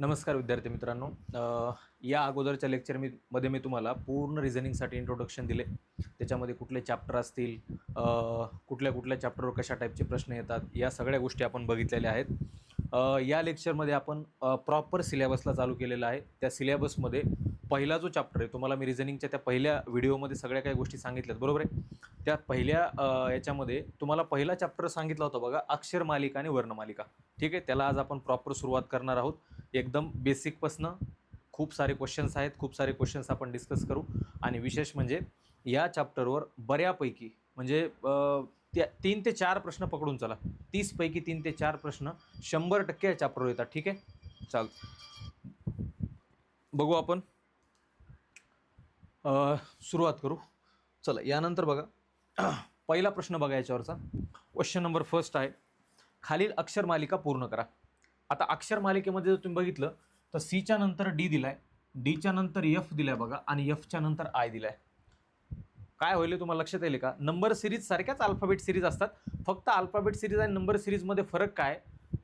नमस्कार विद्यार्थी मित्रांनो. या अगोदरच्या मध्ये मी तुम्हाला पूर्ण रिझनिंगसाठी इंट्रोडक्शन दिले. त्याच्यामध्ये कुठले चॅप्टर असतील, कुठल्या कुठल्या चॅप्टरवर कशा टाईपचे प्रश्न येतात, या सगळ्या गोष्टी आपण बघितलेल्या आहेत. या लेक्चरमध्ये आपण प्रॉपर सिलेबसला चालू केलेला आहे. त्या सिलेबसमध्ये पहिला जो चॅप्टर आहे, तुम्हाला मी रिझनिंगच्या त्या पहिल्या व्हिडिओमध्ये सगळ्या काही गोष्टी सांगितल्यात, बरोबर आहे. त्या पहिल्या याच्यामध्ये तुम्हाला पहिला चॅप्टर सांगितला होता बघा, अक्षर मालिका आणि वर्णमालिका. ठीक आहे, त्याला आज आपण प्रॉपर सुरुवात करणार आहोत. एकदम बेसिकपासनं खूप सारे क्वेश्चन्स आहेत, खूप सारे क्वेश्चन्स आपण डिस्कस करू. आणि विशेष म्हणजे या चॅप्टरवर बऱ्यापैकी म्हणजे त्या 3 ते 4 प्रश्न पकडून चला, 30 पैकी 3 ते 4 प्रश्न 100% या चॅप्टरवर येतात. ठीक आहे, चालतं, बघू आपण. सुरुवात करू, चला. यानंतर बघा, पहिला प्रश्न बघा याच्यावरचा. क्वेश्चन नंबर फर्स्ट आहे, खालील अक्षर मालिका पूर्ण करा. आता अक्षर मालिकेमध्ये जर तुम्ही बघितलं तर सीच्या नंतर डी दिलाय, डीच्या नंतर एफ दिलाय बघा, आणि एफच्या नंतर आय दिलाय. काय होईल तुम्हाला लक्षात येईल का? नंबर सिरीज सारख्याच अल्फाबेट सिरीज असतात, फक्त अल्फाबेट सिरीज आणि नंबर सिरीजमध्ये फरक काय,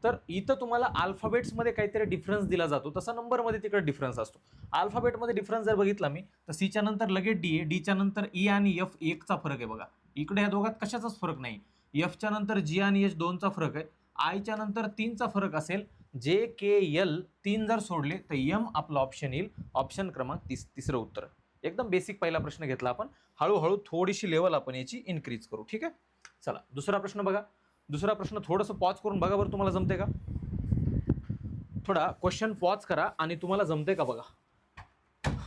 तर इथं तुम्हाला अल्फाबेट्समध्ये काहीतरी डिफरन्स दिला जातो, तसा नंबरमध्ये तिकडे डिफरन्स असतो. अल्फाबेटमध्ये डिफरन्स जर बघितला मी, तर सीच्या नंतर लगेच डी आहे, डीच्या नंतर ई आणि एफ एकचा फरक आहे बघा. इकडे या दोघात कशाचाच फरक नाही. एफच्या नंतर जी आणि एच 2चा फरक आहे. आयच्या नंतर 3चा फरक असेल. जे के एल 3 जर सोडले तर एम आपला ऑप्शन येईल. ऑप्शन क्रमांक तिसरं उत्तर. एकदम बेसिक पहिला प्रश्न घेतला आपण. हळूहळू थोडीशी लेवल आपण याची इन्क्रीज करू. ठीक आहे, चला दुसरा प्रश्न बघा. दुसरा प्रश्न थोडंसं पॉज करून बघा बरं, तुम्हाला जमते का? थोडा क्वेश्चन पॉज करा आणि तुम्हाला जमते का बघा.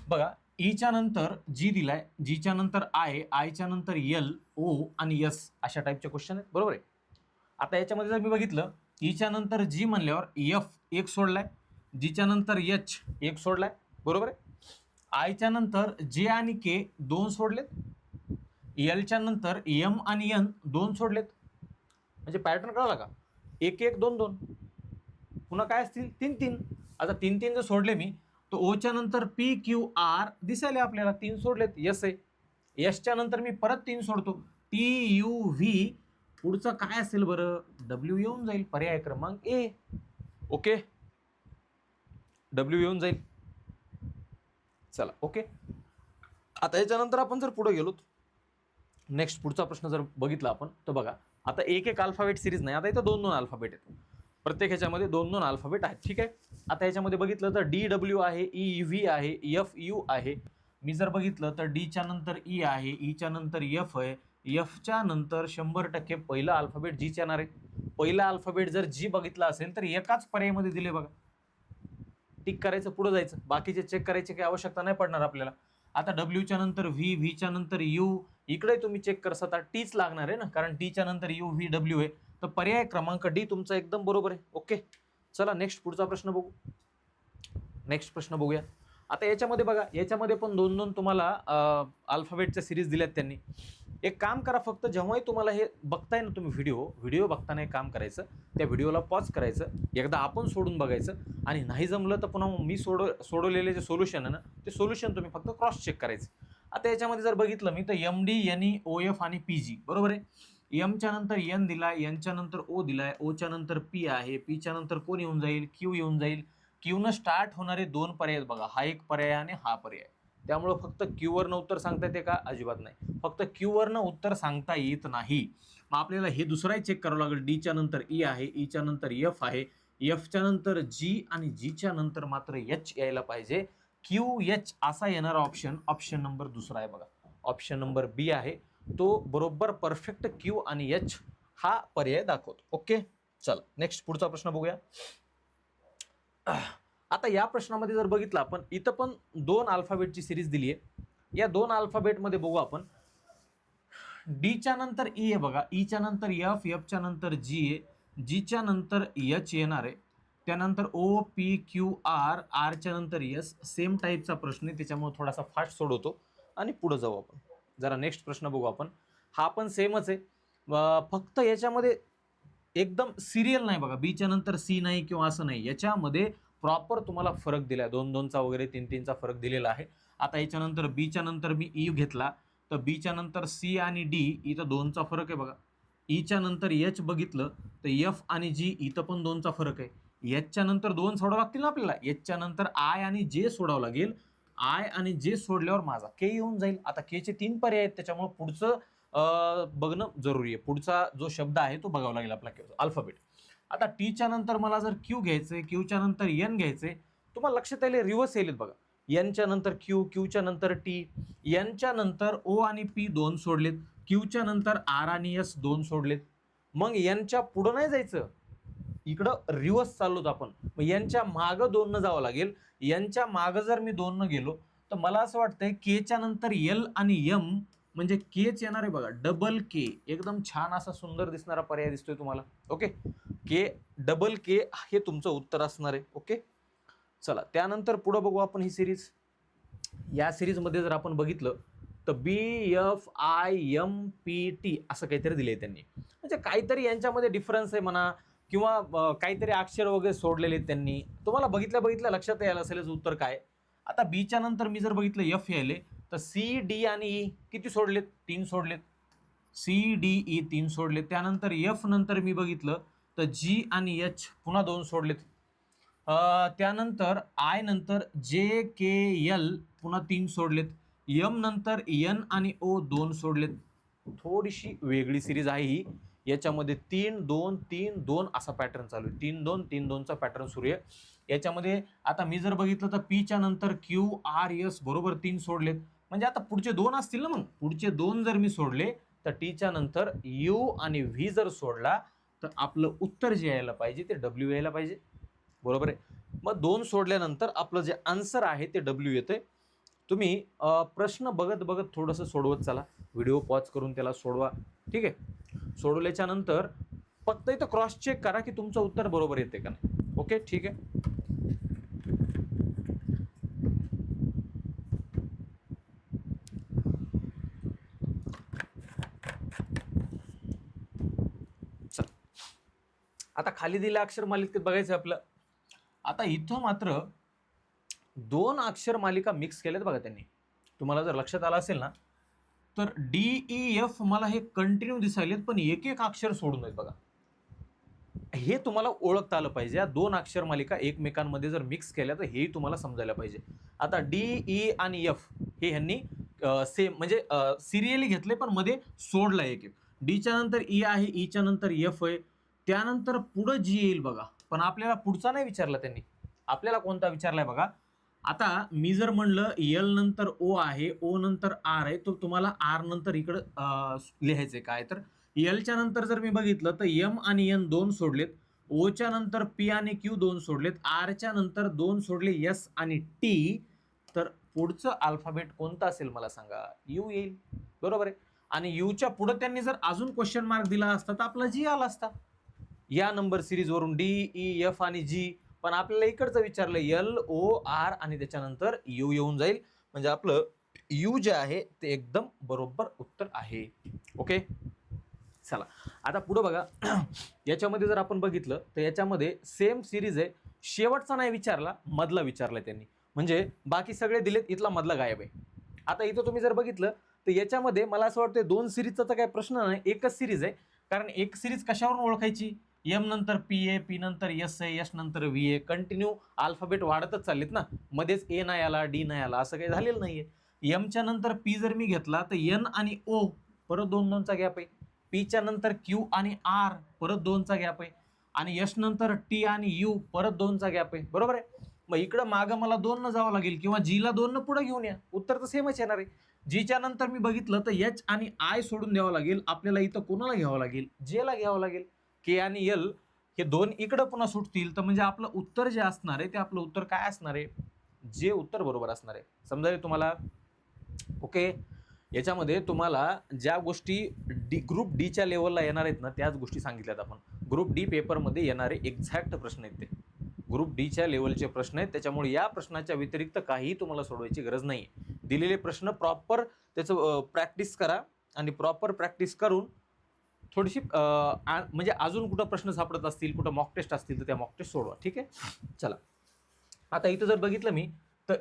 बघा, ईच्या नंतर जी दिलाय, जीच्या नंतर आय, आयच्या नंतर एल, ओ आणि एस अशा टाईपचे क्वेश्चन आहेत, बरोबर आहे. आता याच्यामध्ये जर मी बघितलं, ईच्या नंतर जी म्हणल्यावर एफ एक सोडलाय, जीच्या नंतर एच एक सोडलाय, बरोबर आहे. आयच्या नंतर जे आणि के 2 सोडलेत, एलच्या नंतर एम आणि एन 2 सोडलेत. म्हणजे पॅटर्न कळला का? 1 1 2 2, पुन्हा काय असतील 3 3. आता 3 3 जर सोडले मी, तर ओच्या नंतर पी क्यू आर दिसायले आपल्याला 3 सोडलेत, यस आहे. यसच्या नंतर मी परत 3 सोडतो, टी यू व्ही, पुढचं काय असेल बरं, डब्ल्यू येऊन जाईल, पर्याय क्रमांक ए. ओके, डब्ल्यू येऊन जाईल. चला ओके. आता याच्यानंतर आपण जर पुढे गेलो, नेक्स्ट पुढचा प्रश्न जर बघितला आपण, तर बघा, आता एक एक अल्फाबेट सिरीज नाही, आता इथं 2 2 अल्फाबेट आहेत. प्रत्येक ह्याच्यामध्ये 2 2 अल्फाबेट आहेत. ठीक आहे, आता याच्यामध्ये बघितलं तर डी डब्ल्यू आहे, ई व्ही आहे, एफ यू आहे. मी जर बघितलं तर डीच्या नंतर ई आहे, ईच्या नंतर एफ आहे, एफच्या नंतर 100% पहिला अल्फाबेट जीच येणार आहे. पहिला अल्फाबेट जर जी बघितला असेल तर एकाच पर्यायामध्ये दिले बघा, टिक करायचं, पुढे जायचं, बाकीचे चेक करायची काही आवश्यकता नाही पडणार आपल्याला. आता डब्ल्यूच्या नंतर व्ही, व्हीच्या नंतर यू, इकडे तुम्ही चेक करता तर टीच लागणार आहे ना, कारण टीच्या नंतर यू व्ही डब्ल्यू आहे. तर पर्याय क्रमांक डी तुमचा एकदम बरोबर आहे. ओके, चला नेक्स्ट पुढचा प्रश्न बघू. नेक्स्ट प्रश्न बघूया. आता याच्यामध्ये बघा, याच्यामध्ये पण 2 2 तुम्हाला अल्फाबेटच्या सिरीज दिल्यात त्यांनी. एक काम करा, फक्त जेव्हाही तुम्हाला हे बघताय ना तुम्ही व्हिडिओ बघताना एक काम करायचं, त्या व्हिडिओला पॉज करायचं, एकदा आपण सोडून बघायचं, आणि नाही जमलं तर पुन्हा मी सोडवलेले जे सोल्युशन आहे ना, ते सोल्युशन तुम्ही फक्त क्रॉस चेक करायचं. आता याच्यामध्ये जर बघितलं मी, तर M D, N E, O F आणि पी जी, बरोबर आहे. एमच्या नंतर एन दिलाय, एनच्या नंतर ओ दिलाय, ओच्या नंतर पी आहे, पीच्या नंतर कोण येऊन जाईल, क्यू येऊन जाईल. क्यूनं स्टार्ट होणारे 2 पर्याय बघा, हा एक पर्याय आणि हा पर्याय. त्यामुळं फक्त क्यूवरनं उत्तर सांगता येते का? अजिबात नाही. फक्त क्यूवरनं उत्तर सांगता येत नाही. मग आपल्याला हे दुसराही चेक करावं लागेल. डीच्या नंतर ई आहे, ईच्या नंतर एफ आहे, एफच्या नंतर जी, आणि जीच्या नंतर मात्र एच यायला पाहिजे. क्यू एच असा येणारा ऑप्शन नंबर दुसरा आहे बघा, ऑप्शन नंबर बी आहे. तो बरोबर परफेक्ट क्यू आणि एच हा पर्याय दाखवतो. ओके, चला नेक्स्ट पुढचा प्रश्न बघूया. आता या प्रश्नामध्ये जर बघितलं आपण, इथं पण 2 अल्फाबेटची सिरीज दिली आहे. या 2 अल्फाबेटमध्ये बघू आपण, डीच्या नंतर ई आहे बघा, ईच्या नंतर एफ, एफच्या नंतर जी आहे, जीच्या नंतर एच येणार आहे, त्यानंतर ओ पी क्यू आर, आरच्या नंतर एस. सेम टाईपचा प्रश्न आहे, त्याच्यामुळे थोडासा फास्ट सोडवतो आणि पुढे जाऊ आपण. जरा नेक्स्ट प्रश्न बघू आपण. हा पण सेमच आहे, फक्त याच्यामध्ये एकदम सिरियल नाही बघा, बीच्या नंतर सी नाही किंवा असं नाही, याच्यामध्ये प्रॉपर तुम्हाला फरक दिलाय, 2 2चा वगैरे 3 3चा फरक दिलेला आहे. आता याच्यानंतर बीच्या नंतर मी ई घेतला, तर बीच्या नंतर सी आणि डी, इथं 2चा फरक आहे बघा. ईच्या नंतर एच बघितलं तर एफ आणि जी, इथं पण 2चा फरक आहे. एचच्या नंतर 2 सोडावं लागतील ना आपल्याला. एचच्या नंतर आय आणि जे सोडावं लागेल. आय आणि जे सोडल्यावर माझा के येऊन जाईल. आता के चे 3 पर्याय आहेत, त्याच्यामुळे पुढचं बघणं जरुरी आहे. पुढचा जो शब्द आहे तो बघावा लागेल आपला अल्फाबेट. आता टीच्या नंतर मला जर क्यू घ्यायचंय, क्यूच्या नंतर एन घ्यायचंय, तुम्हाला लक्षात आले रिव्हर्स येईल बघा. एनच्या नंतर क्यू, क्यूच्या नंतर टी, एनच्या नंतर ओ आणि पी 2 सोडलेत, क्यूच्या नंतर आर आणि एस 2 सोडलेत. मग एनच्या पुढं नाही जायचं, इकडं रिव्हर्स चाललोत आपण. मग यांच्या मागं 2 न जावं लागेल. यांच्या मागं जर मी 2 न गेलो तर मला असं वाटतंय केच्या नंतर एल आणि एम म्हणजे केच येणार आहे बघा. डबल के, एकदम छान असा सुंदर दिसणारा पर्याय दिसतोय तुम्हाला. ओके, के डबल के हे तुमचं उत्तर असणार आहे. ओके, चला त्यानंतर पुढे बघू आपण ही सिरीज. या सिरीजमध्ये जर आपण बघितलं तर BFIMPT असं काहीतरी दिलंय त्यांनी. म्हणजे काहीतरी यांच्यामध्ये डिफरन्स आहे म्हणा, किंवा काहीतरी अक्षर वगैरे सोडलेले आहेत त्यांनी. तुम्हाला बघितल्या लक्षात यायला असेल उत्तर काय. आता बीच्या नंतर मी जर बघितलं एफ यायले तर सी डी आणि ई किती सोडलेत, 3 सोडलेत. सी डी ई 3 सोडलेत. त्यानंतर एफ नंतर मी बघितलं तर जी आणि एच पुन्हा 2 सोडलेत. त्यानंतर आय नंतर जे के एल पुन्हा 3 सोडलेत. एम नंतर एन आणि ओ 2 सोडलेत. थोडीशी वेगळी सिरीज आहे ही. याच्यामध्ये 3-2-3-2 असा पॅटर्न चालू आहे. 3-2-3-2चा पॅटर्न सुरू आहे याच्यामध्ये. आता मी जर बघितलं तर पीच्या नंतर क्यू आर एस बरोबर 3 सोडलेत. म्हणजे आता पुढचे 2 असतील ना. मग पुढचे 2 जर मी सोडले तर टीच्या नंतर यू आणि व्ही जर सोडला तर आपलं उत्तर जे यायला पाहिजे ते डब्ल्यू यायला पाहिजे. बरोबर आहे. मग 2 सोडल्यानंतर आपलं जे आन्सर आहे ते डब्ल्यू येते. तुम्ही प्रश्न बघत बघत थोडंसं सोडवत चला. व्हिडिओ पॉज करून त्याला सोडवा. ठीक आहे. सोडवल्याच्या नंतर फक्त इथं क्रॉस चेक करा की तुमचं उत्तर बरोबर येते का नाही. ओके, ठीक आहे. चल, आता खाली दिलेल्या अक्षर मालिकेत बघायचं आपलं. आता इथं मात्र 2 अक्षर मालिका मिक्स केल्यात बघा त्यांनी. तुम्हाला जर लक्षात आलं असेल ना तर DEF मला हे कंटिन्यू दिसायलेत, पण एक एक अक्षर सोडून आहेत बघा. हे तुम्हाला ओळखता आलं पाहिजे. या 2 अक्षर मालिका एकमेकांमध्ये जर मिक्स केल्या तर हेही तुम्हाला समजायला पाहिजे. आता DE आणि F हे ह्यांनी सेम म्हणजे सिरियली घेतले, पण मध्ये सोडला एक एक. डीच्या नंतर ई आहे, ईच्या नंतर एफ आहे, त्यानंतर पुढं जी येईल बघा. पण आपल्याला पुढचा नाही विचारला त्यांनी. आपल्याला कोणता विचारलाय बघा. आता मी जर म्हणलं एल नंतर ओ आहे, ओ नंतर आर आहे, तर तुम्हाला आर नंतर इकडं लिहायचंय काय. तर एलच्या नंतर जर मी बघितलं तर एम आणि एन 2 सोडलेत. ओच्या नंतर पी आणि क्यू 2 सोडलेत. आरच्या नंतर 2 सोडले एस आणि टी. तर पुढचं अल्फाबेट कोणतं असेल मला सांगा. यू येईल. बरोबर आहे. आणि यूच्या पुढे त्यांनी जर अजून क्वेश्चन मार्क दिला असता तर आपला जी आला असता. या नंबर सिरीजवरून DEF आणि जी. पण आपल्याला इकडचं विचारलं LOR आणि त्याच्यानंतर यू येऊन जाईल. म्हणजे आपलं यू जे आहे ते एकदम बरोबर उत्तर आहे. ओके, चला आता पुढे बघा. याच्यामध्ये जर आपण बघितलं तर याच्यामध्ये सेम सिरीज आहे. शेवटचा नाही विचारला, मधला विचारलाय त्यांनी. म्हणजे बाकी सगळे दिलेत, इथला मधला गायब आहे. आता इथं तुम्ही जर बघितलं तर याच्यामध्ये मला असं वाटतं 2 सिरीजचा तर काही प्रश्न नाही, एकच सिरीज आहे. कारण एक सिरीज कशावरून ओळखायची. एम नंतर पी ए, पी नंतर एस ए, एस नंतर व्ही ए. कंटिन्यू अल्फाबेट वाढतच चाललेत ना. मध्येच ए नाही आला, डी नाही आला, असं काही झालेलं नाहीये. एमच्या नंतर पी जर मी घेतला तर एन आणि ओ परत 2-2चा गॅप आहे. पीच्या नंतर क्यू आणि आर परत 2चा गॅप आहे. आणि एस नंतर टी आणि यू परत 2चा गॅप आहे. बरोबर आहे. मग इकडं मागं मला 2 न जावं लागेल, किंवा जीला 2 न पुढे घेऊन या. उत्तर तर सेमच येणार आहे. जीच्या नंतर मी बघितलं तर एच आणि आय सोडून द्यावं लागेल. आपल्याला इथं कोणाला घ्यावं लागेल, जेला घ्यावं लागेल. के आणि एल हे 2 इकडं पुन्हा सुटतील. तर म्हणजे आपलं उत्तर जे असणार आहे ते आपलं उत्तर काय असणार आहे, जे उत्तर बरोबर असणार आहे. समजायला तुम्हाला. ओके, याच्यामध्ये तुम्हाला ज्या गोष्टी ग्रुप डीच्या लेवलला येणार आहेत ना त्याच गोष्टी सांगितल्यात आपण. ग्रुप डी पेपरमध्ये येणारे एक्झॅक्ट प्रश्न आहेत ते. ग्रुप डीच्या लेवलचे प्रश्न आहेत. त्याच्यामुळे या प्रश्नाच्या व्यतिरिक्त काहीही तुम्हाला सोडवायची गरज नाही. दिलेले प्रश्न प्रॉपर त्याचं प्रॅक्टिस करा आणि प्रॉपर प्रॅक्टिस करून थोडीशी म्हणजे अजून कुठं प्रश्न सापडत असतील, कुठं मॉक टेस्ट असतील तर त्या मॉक टेस्ट सोडवा. ठीक आहे. चला आता इथं जर बघितलं मी तर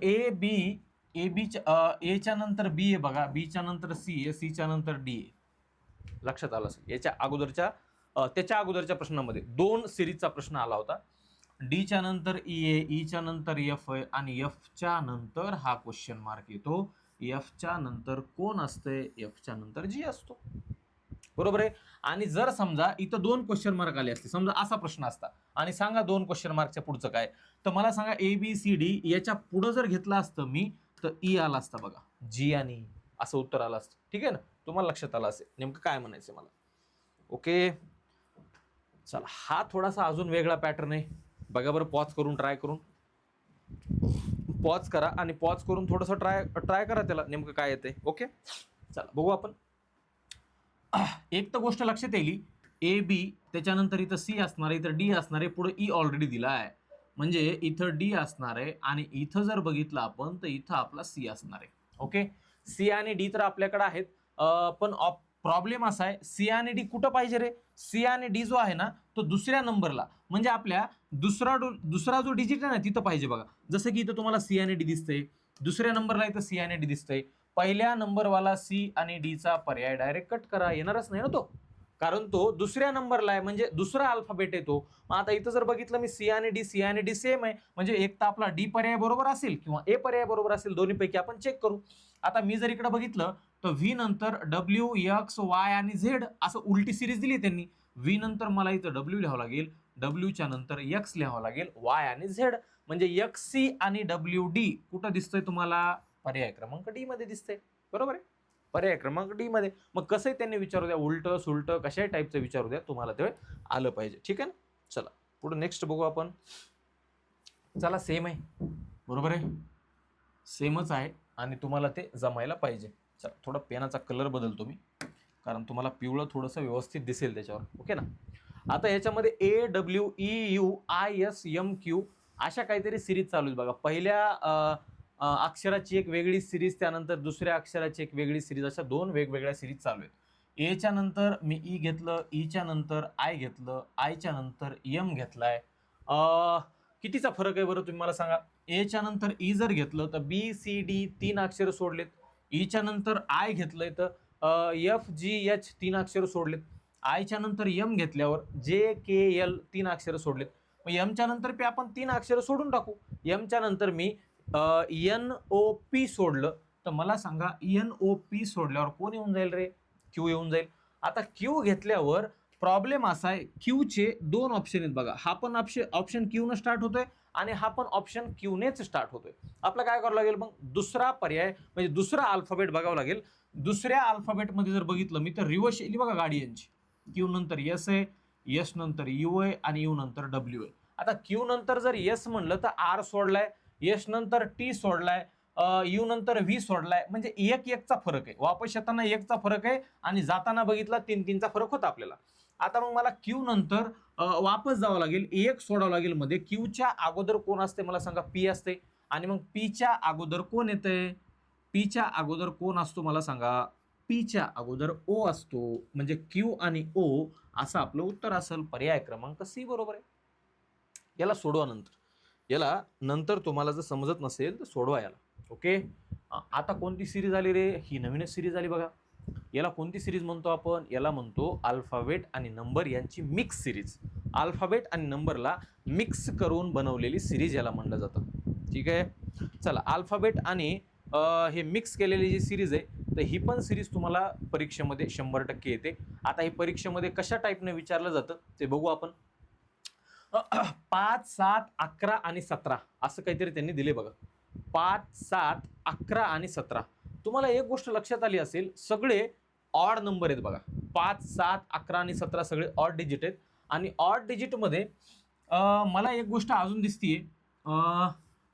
एच्या नंतर बी आहे बघा, बीच्या नंतर सी आहे, सीच्या नंतर डी आहे. लक्षात आलं असेल. याच्या अगोदरच्या त्याच्या अगोदरच्या प्रश्नामध्ये 2 सिरीजचा प्रश्न आला होता. डी च्या नंतर ई आहे, ई च्या नंतर एफ आहे आणि एफ च्या नंतर हा क्वेश्चन मार्क येतो. एफ च्या नंतर कोण असते? एफ च्या नंतर जी असतो. बरोबर आहे. आणि जर समजा इथं 2 क्वेश्चन मार्क आले असते, समजा असा प्रश्न असता आणि सांगा 2 क्वेश्चन मार्कच्या पुढचं काय, तर मला सांगा ए बी सी डी याच्या पुढं जर घेतलं असतं मी तर ई आला असता बघा, जी आणि ई असं उत्तर आलं असतं. ठीक आहे ना, तुम्हाला लक्षात आलं असेल नेमकं काय म्हणायचं मला. ओके, चला हा थोडासा अजून वेगळा पॅटर्न आहे बघा बरं. पॉज करून ट्राय करून पॉज करा आणि पॉज करून थोडंसं ट्राय करा त्याला नेमकं काय येते. ओके, चला बघू आपण. एक तर गोष्ट लक्षात येईल, ए बी त्याच्यानंतर इथं सी असणार आहे, इथं डी असणार आहे, पुढे ई ऑलरेडी दिला आहे, म्हणजे इथं डी असणार आहे आणि इथं जर बघितलं आपण तर इथं आपला सी असणार आहे. ओके, सी आणि डी तर आपल्याकडे आहेत, पण प्रॉब्लेम असा आहे सी आणि डी कुठं पाहिजे रे? सी आणि डी जो आहे ना तो दुसऱ्या नंबरला, म्हणजे आपल्या दुसरा जो डिजिट आहे ना तिथं पाहिजे बघा. जसं की इथं तुम्हाला सी आणि डी दिसतंय, दुसऱ्या नंबरला इथं सी आणि डी दिसतंय. पहिल्या नंबरवाला सी आणि डी चा पर्याय डायरेक्ट कट करा, येणारच नाही ना तो, कारण तो दुसऱ्या नंबरला आहे, म्हणजे दुसरा अल्फाबेट येतो. मग आता इथं जर बघितलं मी सी आणि डी सेम आहे, म्हणजे एक तर आपला डी पर्याय बरोबर असेल किंवा ए पर्याय बरोबर असेल, दोन्हीपैकी आपण चेक करू. आता मी जर इकडे बघितलं तर व्ही नंतर डब्ल्यू एक्स वाय आणि झेड असं उलटी सिरीज दिली त्यांनी. व्ही नंतर मला इथं डब्ल्यू लिहावं लागेल, डब्ल्यूच्या नंतर एक्स लिहावं लागेल, वाय आणि झेड, म्हणजे एक्स सी आणि डब्ल्यू डी कुठं दिसतंय तुम्हाला? पर्याय क्रमांक डी मध्ये दिसतंय. बरोबर आहे, पर्याय क्रमांक डी मध्ये. मग कसंही त्यांनी विचारू द्या, उलट सुलट कशाही टाईपचं विचारू द्या, तुम्हाला ते आलं पाहिजे. ठीक आहे ना, चला पुढे नेक्स्ट बघू आपण. चला सेम आहे, बरोबर आहे, सेमच आहे आणि तुम्हाला ते जमायला पाहिजे. चला थोडा पेनाचा कलर बदलतो मी, कारण तुम्हाला पिवळं थोडंसं व्यवस्थित दिसेल त्याच्यावर. ओके ना. आता याच्यामध्ये A W E U I S M Q अशा काहीतरी सिरीज चालू आहेत बघा. पहिल्या अक्षराची एक वेगळी सिरीज, त्यानंतर दुसऱ्या अक्षराची एक वेगळी सिरीज, अशा 2 वेगवेगळ्या सिरीज चालू आहेत. एच्या नंतर मी ई घेतलं, ईच्या नंतर आय घेतलं, आयच्या नंतर एम घेतलाय. कितीचा फरक आहे बरं तुम्ही मला सांगा. एच्या नंतर ई जर घेतलं तर बी सी डी 3 अक्षर सोडलेत. ईच्या नंतर आय घेतलंय तर एफ जी एच 3 अक्षर सोडलेत. आयच्या नंतर एम घेतल्यावर जे के एल 3 अक्षर सोडलेत. मग एमच्या नंतर पी आपण 3 अक्षर सोडून टाकू. एमच्या नंतर मी एन ओ पी सोडलं तर मला सांगा एन ओ पी सोडल्यावर कोण येऊन जाईल रे? क्यू येऊन जाईल. आता क्यू घेतल्यावर प्रॉब्लेम असा आहे, क्यूचे 2 ऑप्शन आहेत बघा. हा पण ऑप्शन क्यू न स्टार्ट होतोय आणि हा पण ऑप्शन क्यू नेच स्टार्ट होतोय. आपलं काय करावं लागेल मग? दुसरा पर्याय म्हणजे दुसरा अल्फाबेट बघावं लागेल. दुसऱ्या अल्फाबेटमध्ये जर बघितलं मी तर रिवर्स येईल बघा गाडी यांची. क्यू नंतर एस आहे, एस नंतर यू आहे आणि यू नंतर डब्ल्यू आहे. आता क्यू नंतर जर एस म्हणलं तर आर सोडलाय, एस नंतर टी सोडलाय, यू नंतर व्ही सोडलाय, म्हणजे एकचा फरक आहे. वापस येताना 1चा फरक आहे आणि जाताना बघितला 3चा फरक होता आपल्याला. आता मग मला क्यू नंतर वापस जावं लागेल, 1 सोडावं लागेल मध्ये. क्यूच्या अगोदर कोण असते मला सांगा? पी असते. आणि मग पीच्या अगोदर कोण येते? पीच्या अगोदर कोण असतो मला सांगा? पीच्या अगोदर ओ असतो, म्हणजे क्यू आणि ओ असं आपलं उत्तर असेल. पर्याय क्रमांक सी बरोबर आहे. याला सोडवा नंतर, याला नंतर तुम्हाला जर समजत नसेल तर सोडवा याला. ओके, आता कोणती सिरीज आली रे? ही नवीनच सिरीज आली बघा. याला कोणती सिरीज म्हणतो आपण? याला म्हणतो अल्फाबेट आणि नंबर यांची मिक्स सिरीज. अल्फाबेट आणि नंबरला मिक्स करून बनवलेली सिरीज याला म्हणलं जातं. ठीक आहे, चला अल्फाबेट आणि हे मिक्स केलेली जी सिरीज आहे तर ही पण सिरीज तुम्हाला परीक्षेमध्ये 100% येते. आता ही परीक्षेमध्ये कशा टाईपने विचारलं जातं ते बघू आपण. 5, 7, 11 आणि 17 असं काहीतरी त्यांनी दिले बघा. 5, 7, 11 आणि 17. तुम्हाला एक गोष्ट लक्षात आली असेल, सगळे ऑड नंबर आहेत बघा. 5, 7, 11 आणि 17 सगळे ऑड डिजिट आहेत. आणि ऑड डिजिटमध्ये मला एक गोष्ट अजून दिसतीये.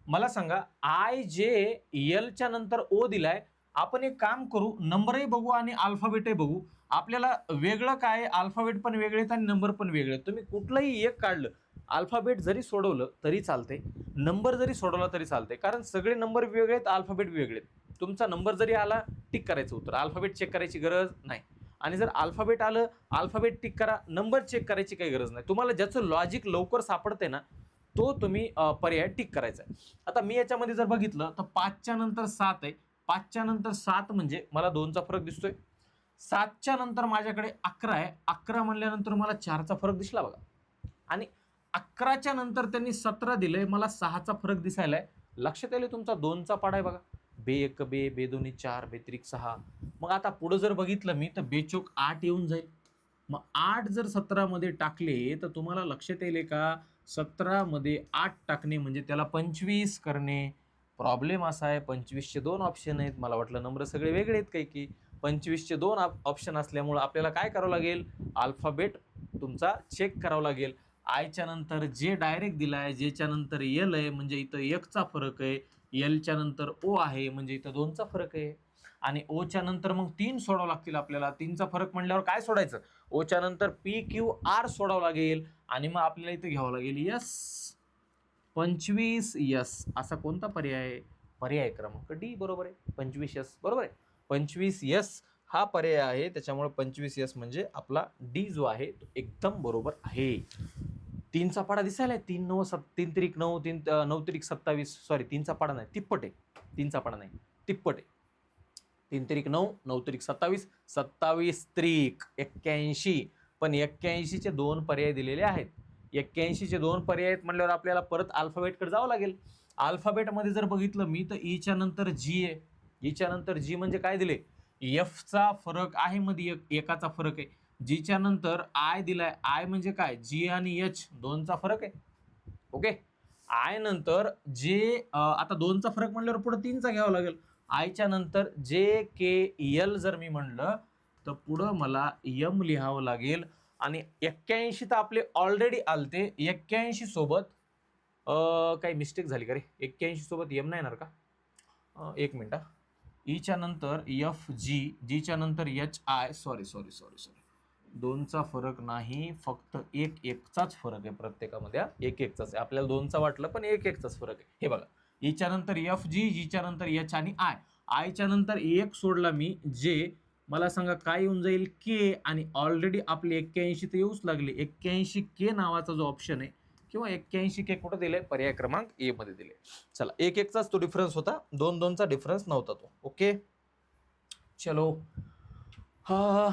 मला सांगा, आय जे एलच्या नंतर ओ दिलाय. आपण एक काम करू, नंबरही बघू आणि अल्फाबेटही बघू. आपल्याला वेगळं काय, अल्फाबेट पण वेगळे आहेत आणि नंबर पण वेगळे आहेत. तुम्ही कुठलंही एक काढलं, अल्फाबेट जरी सोडवलं तरी चालते, नंबर जरी सोडवला तरी चालते, कारण सगळे नंबर वेगळे आहेत, अल्फाबेट वेगळे आहेत. तुमचा नंबर जरी आला टिक करायचं उत्तर, अल्फाबेट चेक करायची गरज नाही. आणि जर अल्फाबेट आलं, अल्फाबेट टिक करा, नंबर चेक करायची काही गरज नाही. तुम्हाला ज्याचं लॉजिक लवकर सापडते ना तो तुम्ही पर्याय टिक करायचा आहे. आता मी याच्यामध्ये जर बघितलं तर 5च्या नंतर 7 आहे. 5च्या नंतर 7 म्हणजे मला 2चा फरक दिसतोय. 7च्या नंतर माझ्याकडे 11 आहे. 11 म्हणल्यानंतर मला 4चा फरक दिसला बघा. आणि 11च्या नंतर त्यांनी 17 दिलंय, मला 6चा फरक दिसायलाय. लक्षात आले तुमचा 2चा पाडा आहे बघा. बे 1 बे, बे 2 4, बे 3 6. मग आता पुढे जर बघितलं मी तर बेचोक 8 येऊन जाईल. मग 8 जर 17 मध्ये टाकले तर तुम्हाला लक्षात येईल का 17 मध्ये 8 टाकणे म्हणजे त्याला 25 करणे. प्रॉब्लेम असा आहे 25चे 2 ऑप्शन आहेत. मला वाटलं नंबर सगळे वेगळे आहेत काही की 25चे 2 ऑप्शन असल्यामुळे आपल्याला काय करावं लागेल, अल्फाबेट तुमचा चेक करावा लागेल. आयच्या नंतर जे डायरेक्ट दिलाय, जेच्या नंतर एल आहे म्हणजे इथं 1चा फरक आहे, एलच्या नंतर ओ आहे म्हणजे इथं 2चा फरक आहे, आणि ओच्या नंतर मग 3 सोडावं लागतील आपल्याला. 3चा फरक म्हणल्यावर काय सोडायचं, ओच्या नंतर पी क्यू आर सोडावं लागेल, आणि मग आपल्याला इथं घ्यावं लागेल यस 25 यस. असा कोणता पर्याय आहे, पर्याय क्रमांक डी बरोबर आहे. 25 यस बरोबर आहे. 25 यस हा पर्याय आहे, त्याच्यामुळे 25 यस म्हणजे आपला डी जो आहे तो एकदम बरोबर आहे. 3चा पाडा दिसायला 3 9 3 त्रिक 9 3 9 त्रिक 27. सॉरी 3चा पाडा नाही, तिप्पट आहे. 3चा पाडा नाही, तिप्पट आहे. 3 त्रिक 9 9 त्रिक 27 27 त्रिक 81. पण 81 चे 2 पर्याय दिलेले आहेत. 81 चे 2 पर्याय आहेत म्हणल्यावर आपल्याला परत अल्फाबेटकडे जावं लागेल. अल्फाबेटमध्ये जर बघितलं मी तर ईच्या नंतर जी आहे. ईच्या नंतर जी म्हणजे काय दिले, एफचा फरक आहे मध्ये एकाचा फरक आहे. जीच्या नंतर आय दिलाय, आय म्हणजे काय, जी आणि एच 2चा फरक आहे. ओके. आय नंतर जे आता 2चा फरक म्हणल्यावर पुढे 3चा घ्यावा लागेल. आयच्या नंतर जे के एल जर मी म्हणलं तर पुढं मला यम लिहावं लागेल. आणि 81 तर आपले ऑलरेडी आलते. 81 सोबत काही मिस्टेक झाली का रे, 81 सोबत यम नाही येणार का, एक मिनिट. ईच्या नंतर एफ जी, जीच्या नंतर एच आय, सॉरी 2चा फरक नाही, फक्त 1-1चाच फरक आहे प्रत्येकामध्ये. 1-1चाच आहे. आपल्याला 2चा वाटलं पण 1-1चाच फरक आहे. हे बघा, ईच्या नंतर एफ जी, जीच्या नंतर एच आणि आय. आयच्या नंतर 1 सोडला मी, जे मला सांगा काय येऊन जाईल, के. आणि ऑलरेडी आपले 81 तर येऊच लागले. 81 के नावाचा जो ऑप्शन आहे किंवा 81 के कुठं दिले, पर्याय क्रमांक ए मध्ये दिले. चला 1-1चाच तो डिफरन्स होता, 2-2चा डिफरन्स नव्हता तो. ओके चलो. हा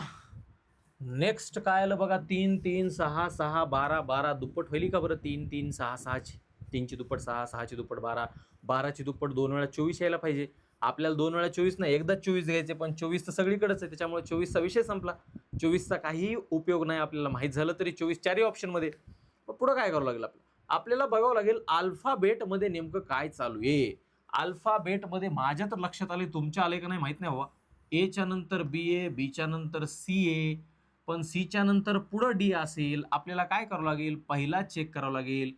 नेक्स्ट काय आलं बघा, 3 3 6 6 12 12 दुप्पट होईल का बरं. 3 3 6 6 3ची दुप्पट 6, 6ची दुप्पट 12, 12ची दुप्पट 2 वेळा 24 यायला पाहिजे. आपल्याला 2 वेळा 24 नाही, एकदाच 24 घ्यायचे, पण 24 तर सगळीकडेच आहे, त्याच्यामुळे 24चा विषय संपला. 24चा काहीही उपयोग नाही आपल्याला, माहीत झालं तरी 24 चारही ऑप्शनमध्ये. पुढं काय करावं लागेल आपल्याला बघावं लागेल अल्फाबेटमध्ये नेमकं काय चालू आहे. अल्फाबेटमध्ये माझ्या तर लक्षात आले, तुमच्या आले का नाही माहित नाही बाबा. एच्या नंतर बी ए, बीच्या नंतर सी ए, पण सीच्या नंतर पुढं डी असेल. आपल्याला काय करावं लागेल, पहिला चेक करावं लागेल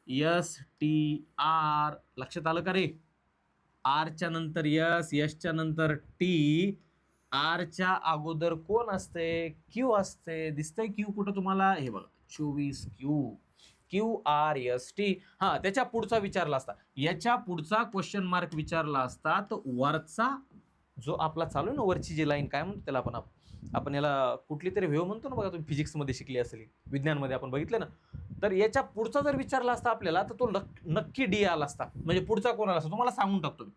एस टी आर. लक्षात आलं का रे, आरच्या नंतर यस, यसच्या नंतर टी, आरच्या अगोदर कोण असते, क्यू असते. दिसतंय क्यू कुठं तुम्हाला, हे बघा 24 Q, Q R S T. हा, त्याच्या पुढचा विचारला असता, याच्या पुढचा क्वेश्चन मार्क विचारला असता तर वरचा जो आपला चालू आहे ना, वरची जी लाईन काय म्हणतो त्याला आपण याला कुठली तरी वेव्ह म्हणतो ना बघा, तुम्ही फिजिक्समध्ये शिकली असेल, विज्ञानमध्ये आपण बघितलं ना. तर याच्या पुढचा जर विचारला असता आपल्याला तर तो नक्की डी आला असता. म्हणजे पुढचा कोण आला असता तुम्हाला सांगून टाकतो मी.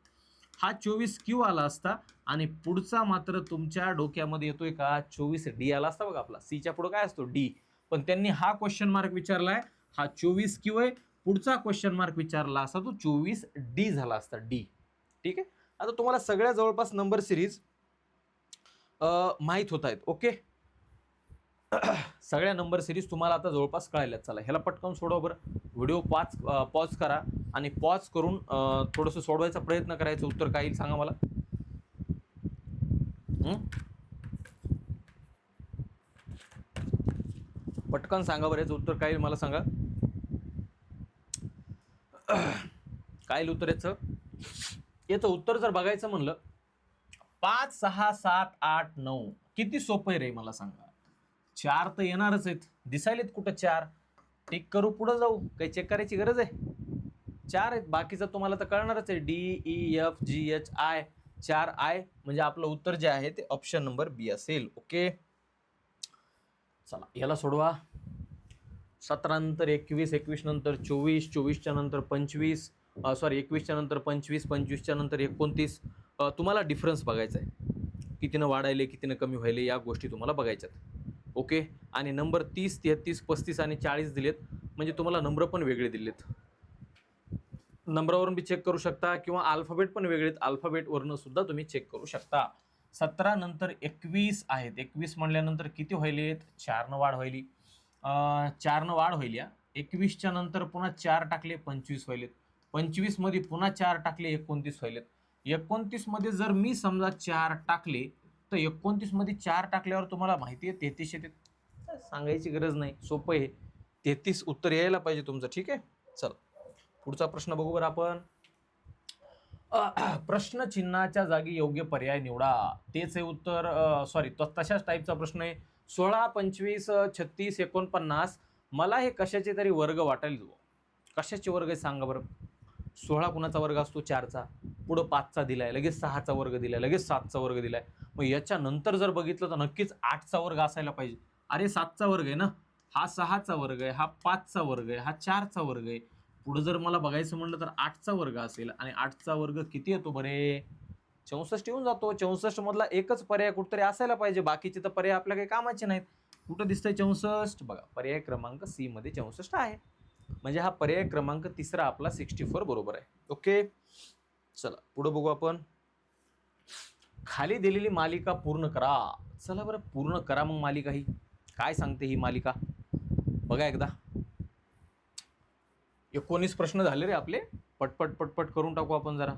हा 24 क्यू आला असता आणि पुढचा मात्र तुमच्या डोक्यामध्ये येतोय का 24 डी आला असता बघा. आपला सीच्या पुढे काय असतो, डी. पण त्यांनी हा क्वेश्चन मार्क विचारलाय, हा 24 क्यू आहे. पुढचा क्वेश्चन मार्क विचारला असता तो 24 डी झाला असता, डी. ठीक आहे. आता तुम्हाला सगळ्या जवळपास नंबर सिरीज माहीत होत आहेत. ओके, सगळ्या नंबर सिरीज तुम्हाला आता जवळपास कळायल्यात. चला ह्याला पटकन सोडवा बरं. व्हिडिओ पॉज करा आणि पॉज करून थोडंसं सोडवायचा प्रयत्न करायचा. उत्तर काय येईल सांगा मला. पटकन सांगा बरं, याचं उत्तर काय येईल मला सांगा. काय येईल उत्तर याचं. याचं उत्तर जर बघायचं म्हणलं 5 6 7 8 9, किती सोपं आहे रे मला सांगा. 4 तर येणारच आहेत, दिसायलेत कुठं 4. टिक करू, पुढे जाऊ, काही चेक करायची गरज आहे. 4 आहेत, बाकीचं तुम्हाला तर कळणारच आहे. D E F G H I, 4 I म्हणजे आपलं उत्तर जे आहे ते ऑप्शन नंबर बी असेल. ओके चला याला सोडवा. 17 नंतर 21, 21 नंतर 24, 24च्या नंतर 25, सॉरी 21च्या नंतर 25, 25च्या नंतर 29. तुम्हाला डिफरन्स बघायचा आहे, कितीनं वाढायले कितीनं कमी व्हायले, या गोष्टी तुम्हाला बघायच्यात. ओके, आणि नंबर 30, 33, 35 आणि 40 दिलेत. म्हणजे तुम्हाला नंबर पण वेगळे दिलेत, नंबरावरून बी चेक करू शकता किंवा अल्फाबेट पण वेगळेत, अल्फाबेटवरनं सुद्धा तुम्ही चेक करू शकता. 17 नंतर 21 आहेत. 21 म्हणल्यानंतर किती व्हायलेत? 4 वाढ व्हायली. 4 वाढ व्हायली. 21च्या नंतर पुन्हा 4 टाकले 25 व्हायलेत. 25 मध्ये पुन्हा 4 टाकले 29 व्हायलेत. 29 मध्ये जर मी समजा 4 टाकले तर 29 मध्ये 4 टाकल्यावर तुम्हाला माहिती आहे 33 येते. सांगायची गरज नाही, सोपं आहे. 33 उत्तर यायला पाहिजे तुमचं. ठीक आहे, चला पुढचा प्रश्न बघू बरं आपण. प्रश्न चिन्हाच्या जागी योग्य पर्याय निवडा. तेच आहे उत्तर. सॉरी, तशाच टाईपचा प्रश्न आहे. 16, 25, 36, 49 मला हे कशाचे तरी वर्ग वाटायला. कशाचे वर्ग आहे सांगा बरं. 16 कुणाचा वर्ग असतो? 4चा. पुढं 5चा दिलाय, लगेच 6चा वर्ग दिलाय, लगेच 7चा वर्ग दिलाय. मग याच्या नंतर जर बघितलं तर नक्कीच 8चा वर्ग असायला पाहिजे. अरे 7चा वर्ग आहे ना, हा 6चा वर्ग आहे, हा 5चा वर्ग आहे, हा 4चा वर्ग आहे. पुढे जर मला बघायचं म्हटलं तर 8चा वर्ग असेल आणि 8चा वर्ग किती येतो बरे? 64 येऊन जातो. 64 मधला एकच पर्याय कुठतरी असायला पाहिजे, बाकीचे तर पर्याय आपल्या काही कामाचे नाहीत. कुठं दिसतंय 64? बघा, पर्याय क्रमांक सी मध्ये 64 आहे. म्हणजे हा पर्याय क्रमांक तिसरा आपला 64 बरोबर आहे. ओके, चला पुढे बघू आपण. खाली दिलेली मालिका पूर्ण करा. चला बरं पूर्ण करा मग मालिका. ही काय सांगते ही मालिका बघा एकदा. 19 प्रश्न झाले रे आपले. पटपट पटपट करून टाकू आपण. जरा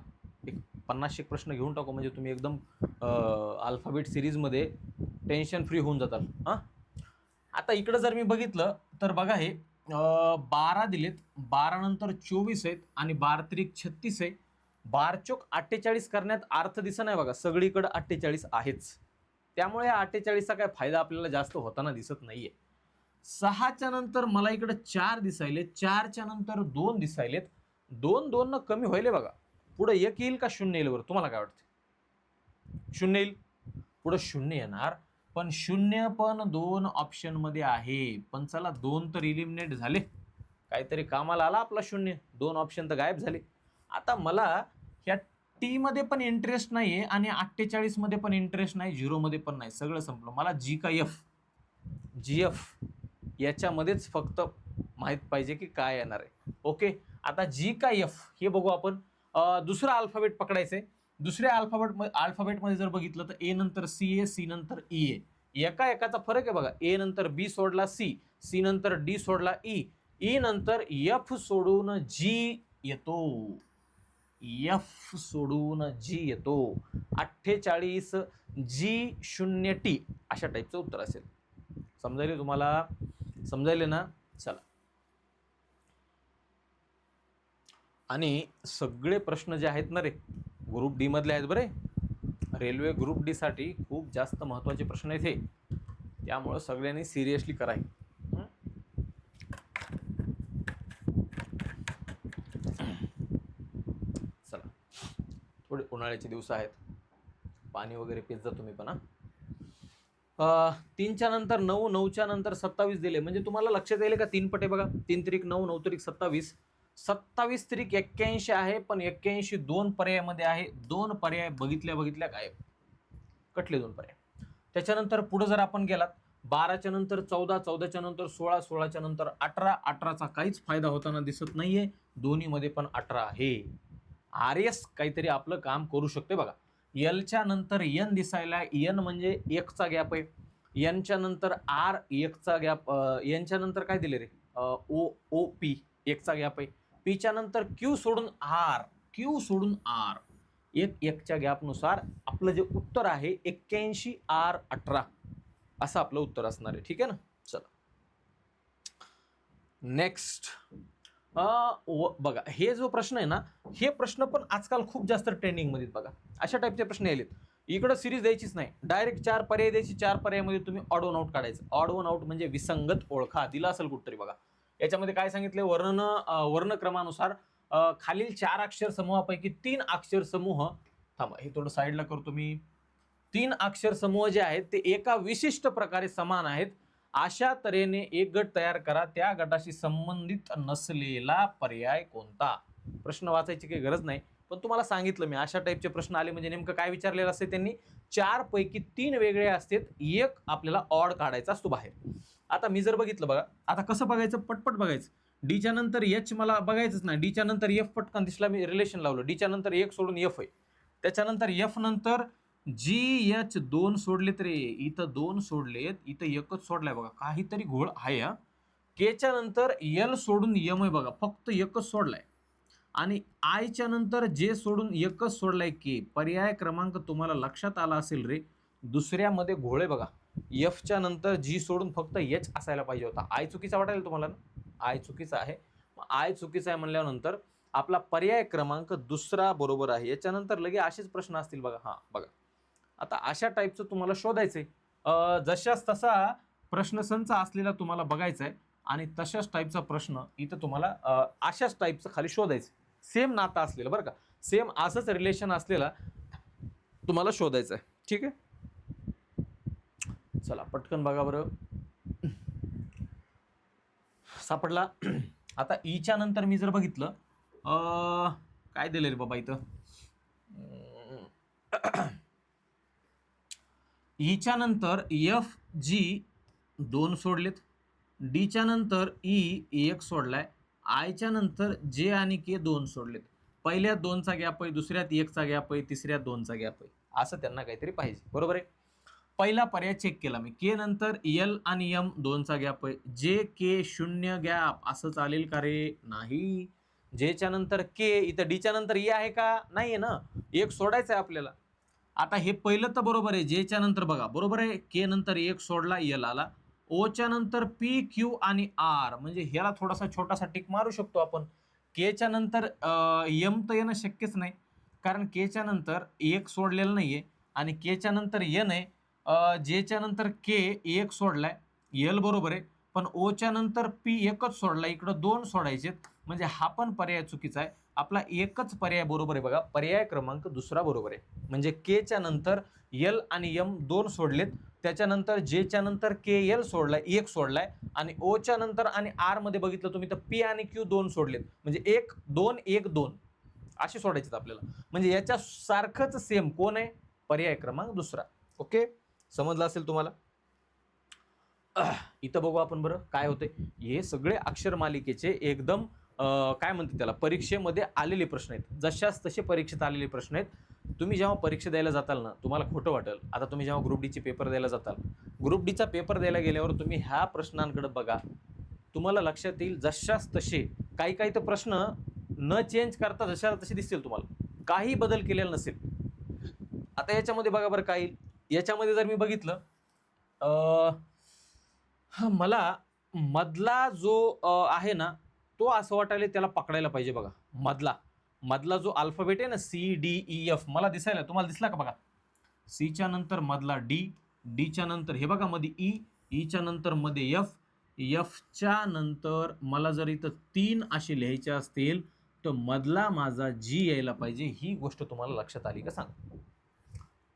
एक 50 प्रश्न घेऊन टाकू म्हणजे तुम्ही एकदम अल्फाबेट सिरीजमध्ये टेन्शन फ्री होऊन जाताल. हां, आता इकडं जर मी बघितलं तर बघा, हे 12 दिलेत, 12 नंतर 24 आहेत आणि 12 त्रिक 36 आहे. 12 चोक 48 करण्यात अर्थ दिसत नाही बघा, सगळीकडे 48 आहेच. त्यामुळे 48चा काय फायदा आपल्याला जास्त होताना दिसत नाहीये. 6च्या नंतर मला इकडे 4 दिसायले, 4च्या नंतर 2 दिसायलेत. 2 2 न कमी व्हायले बघा. पुढे 1 येईल का 0 येईल बरं? तुम्हाला काय वाटतं? 0 येईल. पुढे 0 येणार, पण 0 पण 2 ऑप्शन मध्ये आहे. पण चला 2 तर इलिमिनेट झाले, काहीतरी कामाला आला आपला 0. 2 ऑप्शन तर गायब झाले. आता मला ह्या टी मध्ये पण इंटरेस्ट नाहीये आणि 48 मध्ये पण इंटरेस्ट नाही, 0 मध्ये पण नाही, सगळं संपलं. मला जी का एफ, जी एफ याच्यामध्येच फक्त माहित पाहिजे की काय येणार आहे. ओके, आता जी का एफ हे बघू आपण. दुसरा अल्फाबेट पकडायचंय. दुसऱ्या अल्फाबेटमध्ये जर बघितलं तर ए नंतर सी आहे, सी नंतर ई आहे. एका एकाचा फरक आहे बघा. ए नंतर बी सोडला सी, सी नंतर डी सोडला ई, ई नंतर एफ सोडून जी येतो, एफ सोडून जी येतो. 48 जी 0 टी अशा टाईपचं उत्तर असेल. समजायले तुम्हाला? समजायले ना? चला, आणि सगळे प्रश्न जे आहेत ना रे, ग्रुप डी मधले आहेत बरे. रेल्वे ग्रुप डी साठी खूप जास्त महत्वाचे प्रश्न आहेत हे, त्यामुळे सगळ्यांनी सिरियसली कराय. चला, थोडे उन्हाळ्याचे दिवस आहेत, पाणी वगैरे पित जा तुम्ही पण. 3च्या नंतर 9, 9च्या नंतर 27 दिले, म्हणजे तुम्हाला लक्षात येईल का 3 पटे बघा. 3 त्रिक 9, 9 त्रिक 27, 27 त्रिक 81 आहे, पण 81 2 पर्यायामध्ये आहे. 2 पर्याय बघितल्या गायब, कटले 2 पर्याय. त्याच्यानंतर पुढे जर आपण गेलात, 12च्या नंतर 14, 14च्या नंतर 16, 16च्या नंतर 18, 18चा काहीच फायदा होताना दिसत नाहीये. दोन्ही मध्ये पण 18 आहे. आर एस काहीतरी आपलं काम करू शकते बघा. एलच्या नंतर एन दिसायला, एन म्हणजे 1चा गॅप आहे. एनच्या नंतर आर 1चा गॅप. एनच्या नंतर काय दिले रे? ओ ओ पी 1चा गॅप आहे. पीच्या नंतर क्यू सोडून आर, क्यू सोडून आर, 1च्या गॅपनुसार आपलं जे उत्तर आहे 81 आर 18 असं आपलं उत्तर असणार आहे. ठीक आहे ना? चला नेक्स्ट. बघा, हे जो प्रश्न आहे ना, हे प्रश्न पण आजकाल खूप जास्त ट्रेंडिंग मध्ये बघा. अशा टाईपचे प्रश्न आलेत. इकडे सिरीज द्यायचीच नाही, डायरेक्ट 4 पर्याय द्यायची. 4 पर्यायामध्ये तुम्ही ऑड वन आउट काढायचं. ऑड वन आउट म्हणजे विसंगत ओळखा. दिला असेल कुठतरी बघा. याच्यामध्ये काय सांगितले? वर्णक्रमानुसार खालील 4 अक्षर समूहापैकी 3 अक्षर समूह, थांबा हे थोडं साईडला करतो मी. 3 अक्षर समूह जे आहेत ते एका विशिष्ट प्रकारे समान आहेत, अशा तऱ्हेने एक गट तयार करा. त्या गटाशी संबंधित नसलेला पर्याय कोणता? प्रश्न वाचायची काही गरज नाही, पण तुम्हाला सांगितलं मी, अशा टाईपचे प्रश्न आले म्हणजे नेमकं काय विचारलेलं असते त्यांनी? 4 पैकी 3 वेगळे असतात, एक आपल्याला ऑड काढायचा असतो बाहेर. आता मी जर बघितलं बघा, आता कसं बघायचं? पटपट बघायचं. डीच्या नंतर एच मला बघायचंच नाही, डीच्या नंतर एफ पटकन दिसला, मी रिलेशन लावलं, डीच्या नंतर एक सोडून एफ आहे, त्याच्यानंतर एफ नंतर जी एच दोन सोडलेत रे, इथं दोन सोडलेत, इथं एकच सोडलाय बघा, काहीतरी घोळ आहे हा. केच्या नंतर एल सोडून एम आहे बघा, फक्त एकच सोडलाय, आणि आयच्या नंतर जे सोडून एकच सोडलाय के. पर्याय क्रमांक तुम्हाला लक्षात आला असेल रे, दुसऱ्यामध्ये घोळ आहे बघा. एफच्या नंतर जी सोडून फक्त एच असायला पाहिजे होता. आय चुकीचा वाटायला तुम्हाला ना, आय चुकीचा आहे. आय चुकीचा आहे म्हणल्यानंतर आपला पर्याय क्रमांक दुसरा बरोबर आहे. याच्यानंतर लगे असेच प्रश्न असतील बघा. हा बघा, आता अशा टाईपचं तुम्हाला शोधायचंय, जशाच तसा प्रश्नसंच असलेला तुम्हाला बघायचा आहे, आणि तशाच टाईपचा प्रश्न इथं तुम्हाला अशाच टाईपचं खाली शोधायचं, सेम नातं असलेलं बरं का, सेम असंच रिलेशन असलेला तुम्हाला शोधायचं आहे. ठीक आहे, चला पटकन बघा बरं, सापडला. आता ईच्या नंतर मी जर बघितलं, काय दिले रे बाबा इथं, ईच्या नंतर एफ जी दोन सोडलेत, डीच्या नंतर ई एक सोडलाय, आयच्या नंतर जे आणि के दोन सोडलेत. पहिल्यात दोनचा गॅप आहे, दुसऱ्यात एकचा गॅप आहे, तिसऱ्यात दोनचा गॅप आहे, असं त्यांना काहीतरी पाहिजे. बरोबर आहे. पहिला पर्याय चेक केला मी, के नंतर एल आणि एम दोनचा गॅप आहे, जे के शून्य गॅप असं चालेल का रे? नाही. जेच्या नंतर के, इथं डीच्या नंतर ई आहे का? नाहीये ना, एक सोडायचं आहे आपल्याला. आता हे पहिलं तर बरोबर आहे, जेच्या नंतर बघा बरोबर आहे, के नंतर एक सोडला, एल आला. ओच्या नंतर पी क्यू आणि आर, म्हणजे ह्याला थोडासा छोटासा टिक मारू शकतो आपण. केच्या नंतर एम तर येणं शक्यच नाही, कारण केच्या नंतर एक सोडलेलं नाहीये, आणि केच्या नंतर एन आहे. जेच्या नंतर के एक सोडलाय, एल बरोबर आहे, पण ओच्या नंतर पी एकच सोडलाय, इकडं दोन सोडायचे, म्हणजे हा पण पर्याय चुकीचा आहे. आपला एकच पर्याय बरोबर आहे बघा, पर्याय क्रमांक दुसरा बरोबर आहे. म्हणजे केच्या नंतर एल आणि एम दोन सोडलेत, त्याच्यानंतर जेच्या नंतर के एल सोडलाय, एक सोडलाय, आणि ओच्या नंतर आणि आर मध्ये बघितलं तुम्ही तर पी आणि क्यू दोन सोडलेत, म्हणजे एक दोन एक दोन असे सोडायचे आपल्याला. म्हणजे याच्या सारखंच सेम कोण आहे? पर्याय क्रमांक दुसरा. ओके, समजलं असेल तुम्हाला. इथं बघू आपण बरं काय होते. हे सगळे अक्षर मालिकेचे एकदम काय म्हणते त्याला, परीक्षेमध्ये आलेले प्रश्न आहेत, जशाच तसे परीक्षेत आलेले प्रश्न आहेत. तुम्ही जेव्हा परीक्षा द्यायला जाताल ना, तुम्हाला खोटं वाटेल. आता तुम्ही जेव्हा ग्रुप डीचे पेपर द्यायला जाताल, ग्रुप डीचा पेपर द्यायला गेल्यावर तुम्ही ह्या प्रश्नांकडे बघा, तुम्हाला लक्षात येईल जशाच तसे. काही काही तर प्रश्न न चेंज करता जशा तसे दिसतील तुम्हाला, काही बदल केलेला नसेल. आता याच्यामध्ये बघा बरं काय, याच्यामध्ये जर मी बघितलं, मला मधला जो आहे ना, तो असं वाटायला त्याला पकडायला पाहिजे बघा. मधला जो अल्फाबेट आहे ना, सी डी ई एफ, मला दिसायला, तुम्हाला दिसला का बघा. सीच्या नंतर मधला डी, डीच्या नंतर हे बघा मध्ये ई, ईच्या नंतर मध्ये एफ, एफच्या नंतर मला जर इथं 3 असे लिहायचे असतील तर मधला माझा जी यायला पाहिजे. ही गोष्ट तुम्हाला लक्षात आली का सांग.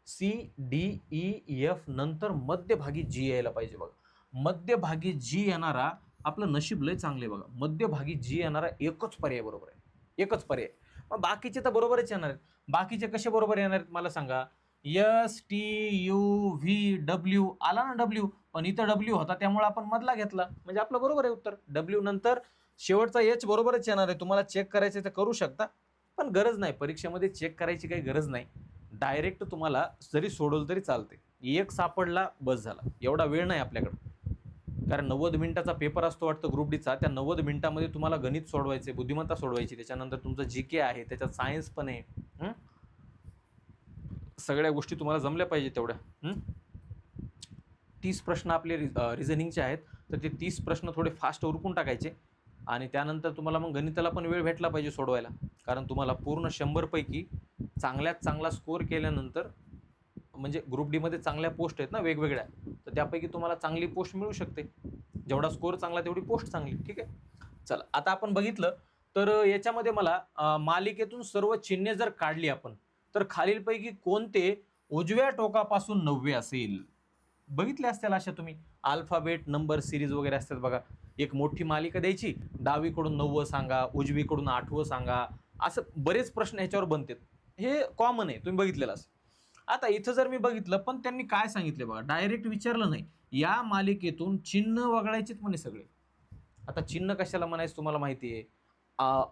सी डी ई एफ नंतर मध्यभागी जी यायला पाहिजे बघा. मध्यभागी जी येणारा, आपलं नशीब लय चांगले बघा, मध्यभागी जी येणारा एकच पर्याय बरोबर आहे, एकच पर्याय. मग बाकीचे तर बरोबरच येणार आहेत. बाकीचे कसे बरोबर येणार आहेत मला सांगा. S T U V W आला ना, डब्ल्यू, पण इथं डब्ल्यू होता त्यामुळे आपण मधला घेतला, म्हणजे आपलं बरोबर आहे उत्तर. डब्ल्यू नंतर शेवटचा एच बरोबरच येणार आहे. तुम्हाला चेक करायचं तर करू शकता, पण गरज नाही, परीक्षेमध्ये चेक करायची काही गरज नाही. डायरेक्ट तुम्हाला जरी सोडवलं तरी चालते. एक सापडला बस झाला, एवढा वेळ नाही आपल्याकडे, कारण 90 मिनिटाचा पेपर असतो वाटतं ग्रुप डीचा. त्या 90 मिनिटामध्ये तुम्हाला गणित सोडवायचे, बुद्धिमत्ता सोडवायची, त्याच्यानंतर तुमचं जी के आहे, त्याच्यात सायन्स पण आहे. सगळ्या गोष्टी तुम्हाला जमल्या पाहिजे तेवढ्या. 30 प्रश्न आपले रिझनिंगचे आहेत, तर ते 30 प्रश्न थोडे फास्ट उरकून टाकायचे, आणि त्यानंतर तुम्हाला मग गणिताला पण वेळ भेटला पाहिजे सोडवायला, कारण तुम्हाला पूर्ण 100 पैकी चांगल्यात चांगला स्कोअर केल्यानंतर, म्हणजे ग्रुप डीमध्ये चांगल्या पोस्ट आहेत ना वेगवेगळ्या, तर त्यापैकी तुम्हाला चांगली पोस्ट मिळू शकते. जेवढा स्कोअर चांगला तेवढी पोस्ट चांगली. ठीक आहे, चला आता आपण बघितलं तर याच्यामध्ये मला मालिकेतून सर्व चिन्हे जर काढली आपण, तर खालीलपैकी कोणते उजव्या टोकापासून 9वे असेल? बघितले असतील अशा तुम्ही, अल्फाबेट नंबर सिरीज वगैरे असतात बघा. एक मोठी मालिका द्यायची, डावीकडून 9वं सांगा, उजवीकडून 8वं सांगा, असं बरेच प्रश्न ह्याच्यावर बनतात. हे कॉमन आहे, तुम्ही बघितलेलं असं. आता इथं जर मी बघितलं, पण त्यांनी काय सांगितले बघा, डायरेक्ट विचारलं नाही, या मालिकेतून चिन्ह वगळायचेत म्हणे सगळे. आता चिन्ह कशाला म्हणायचं तुम्हाला माहिती आहे,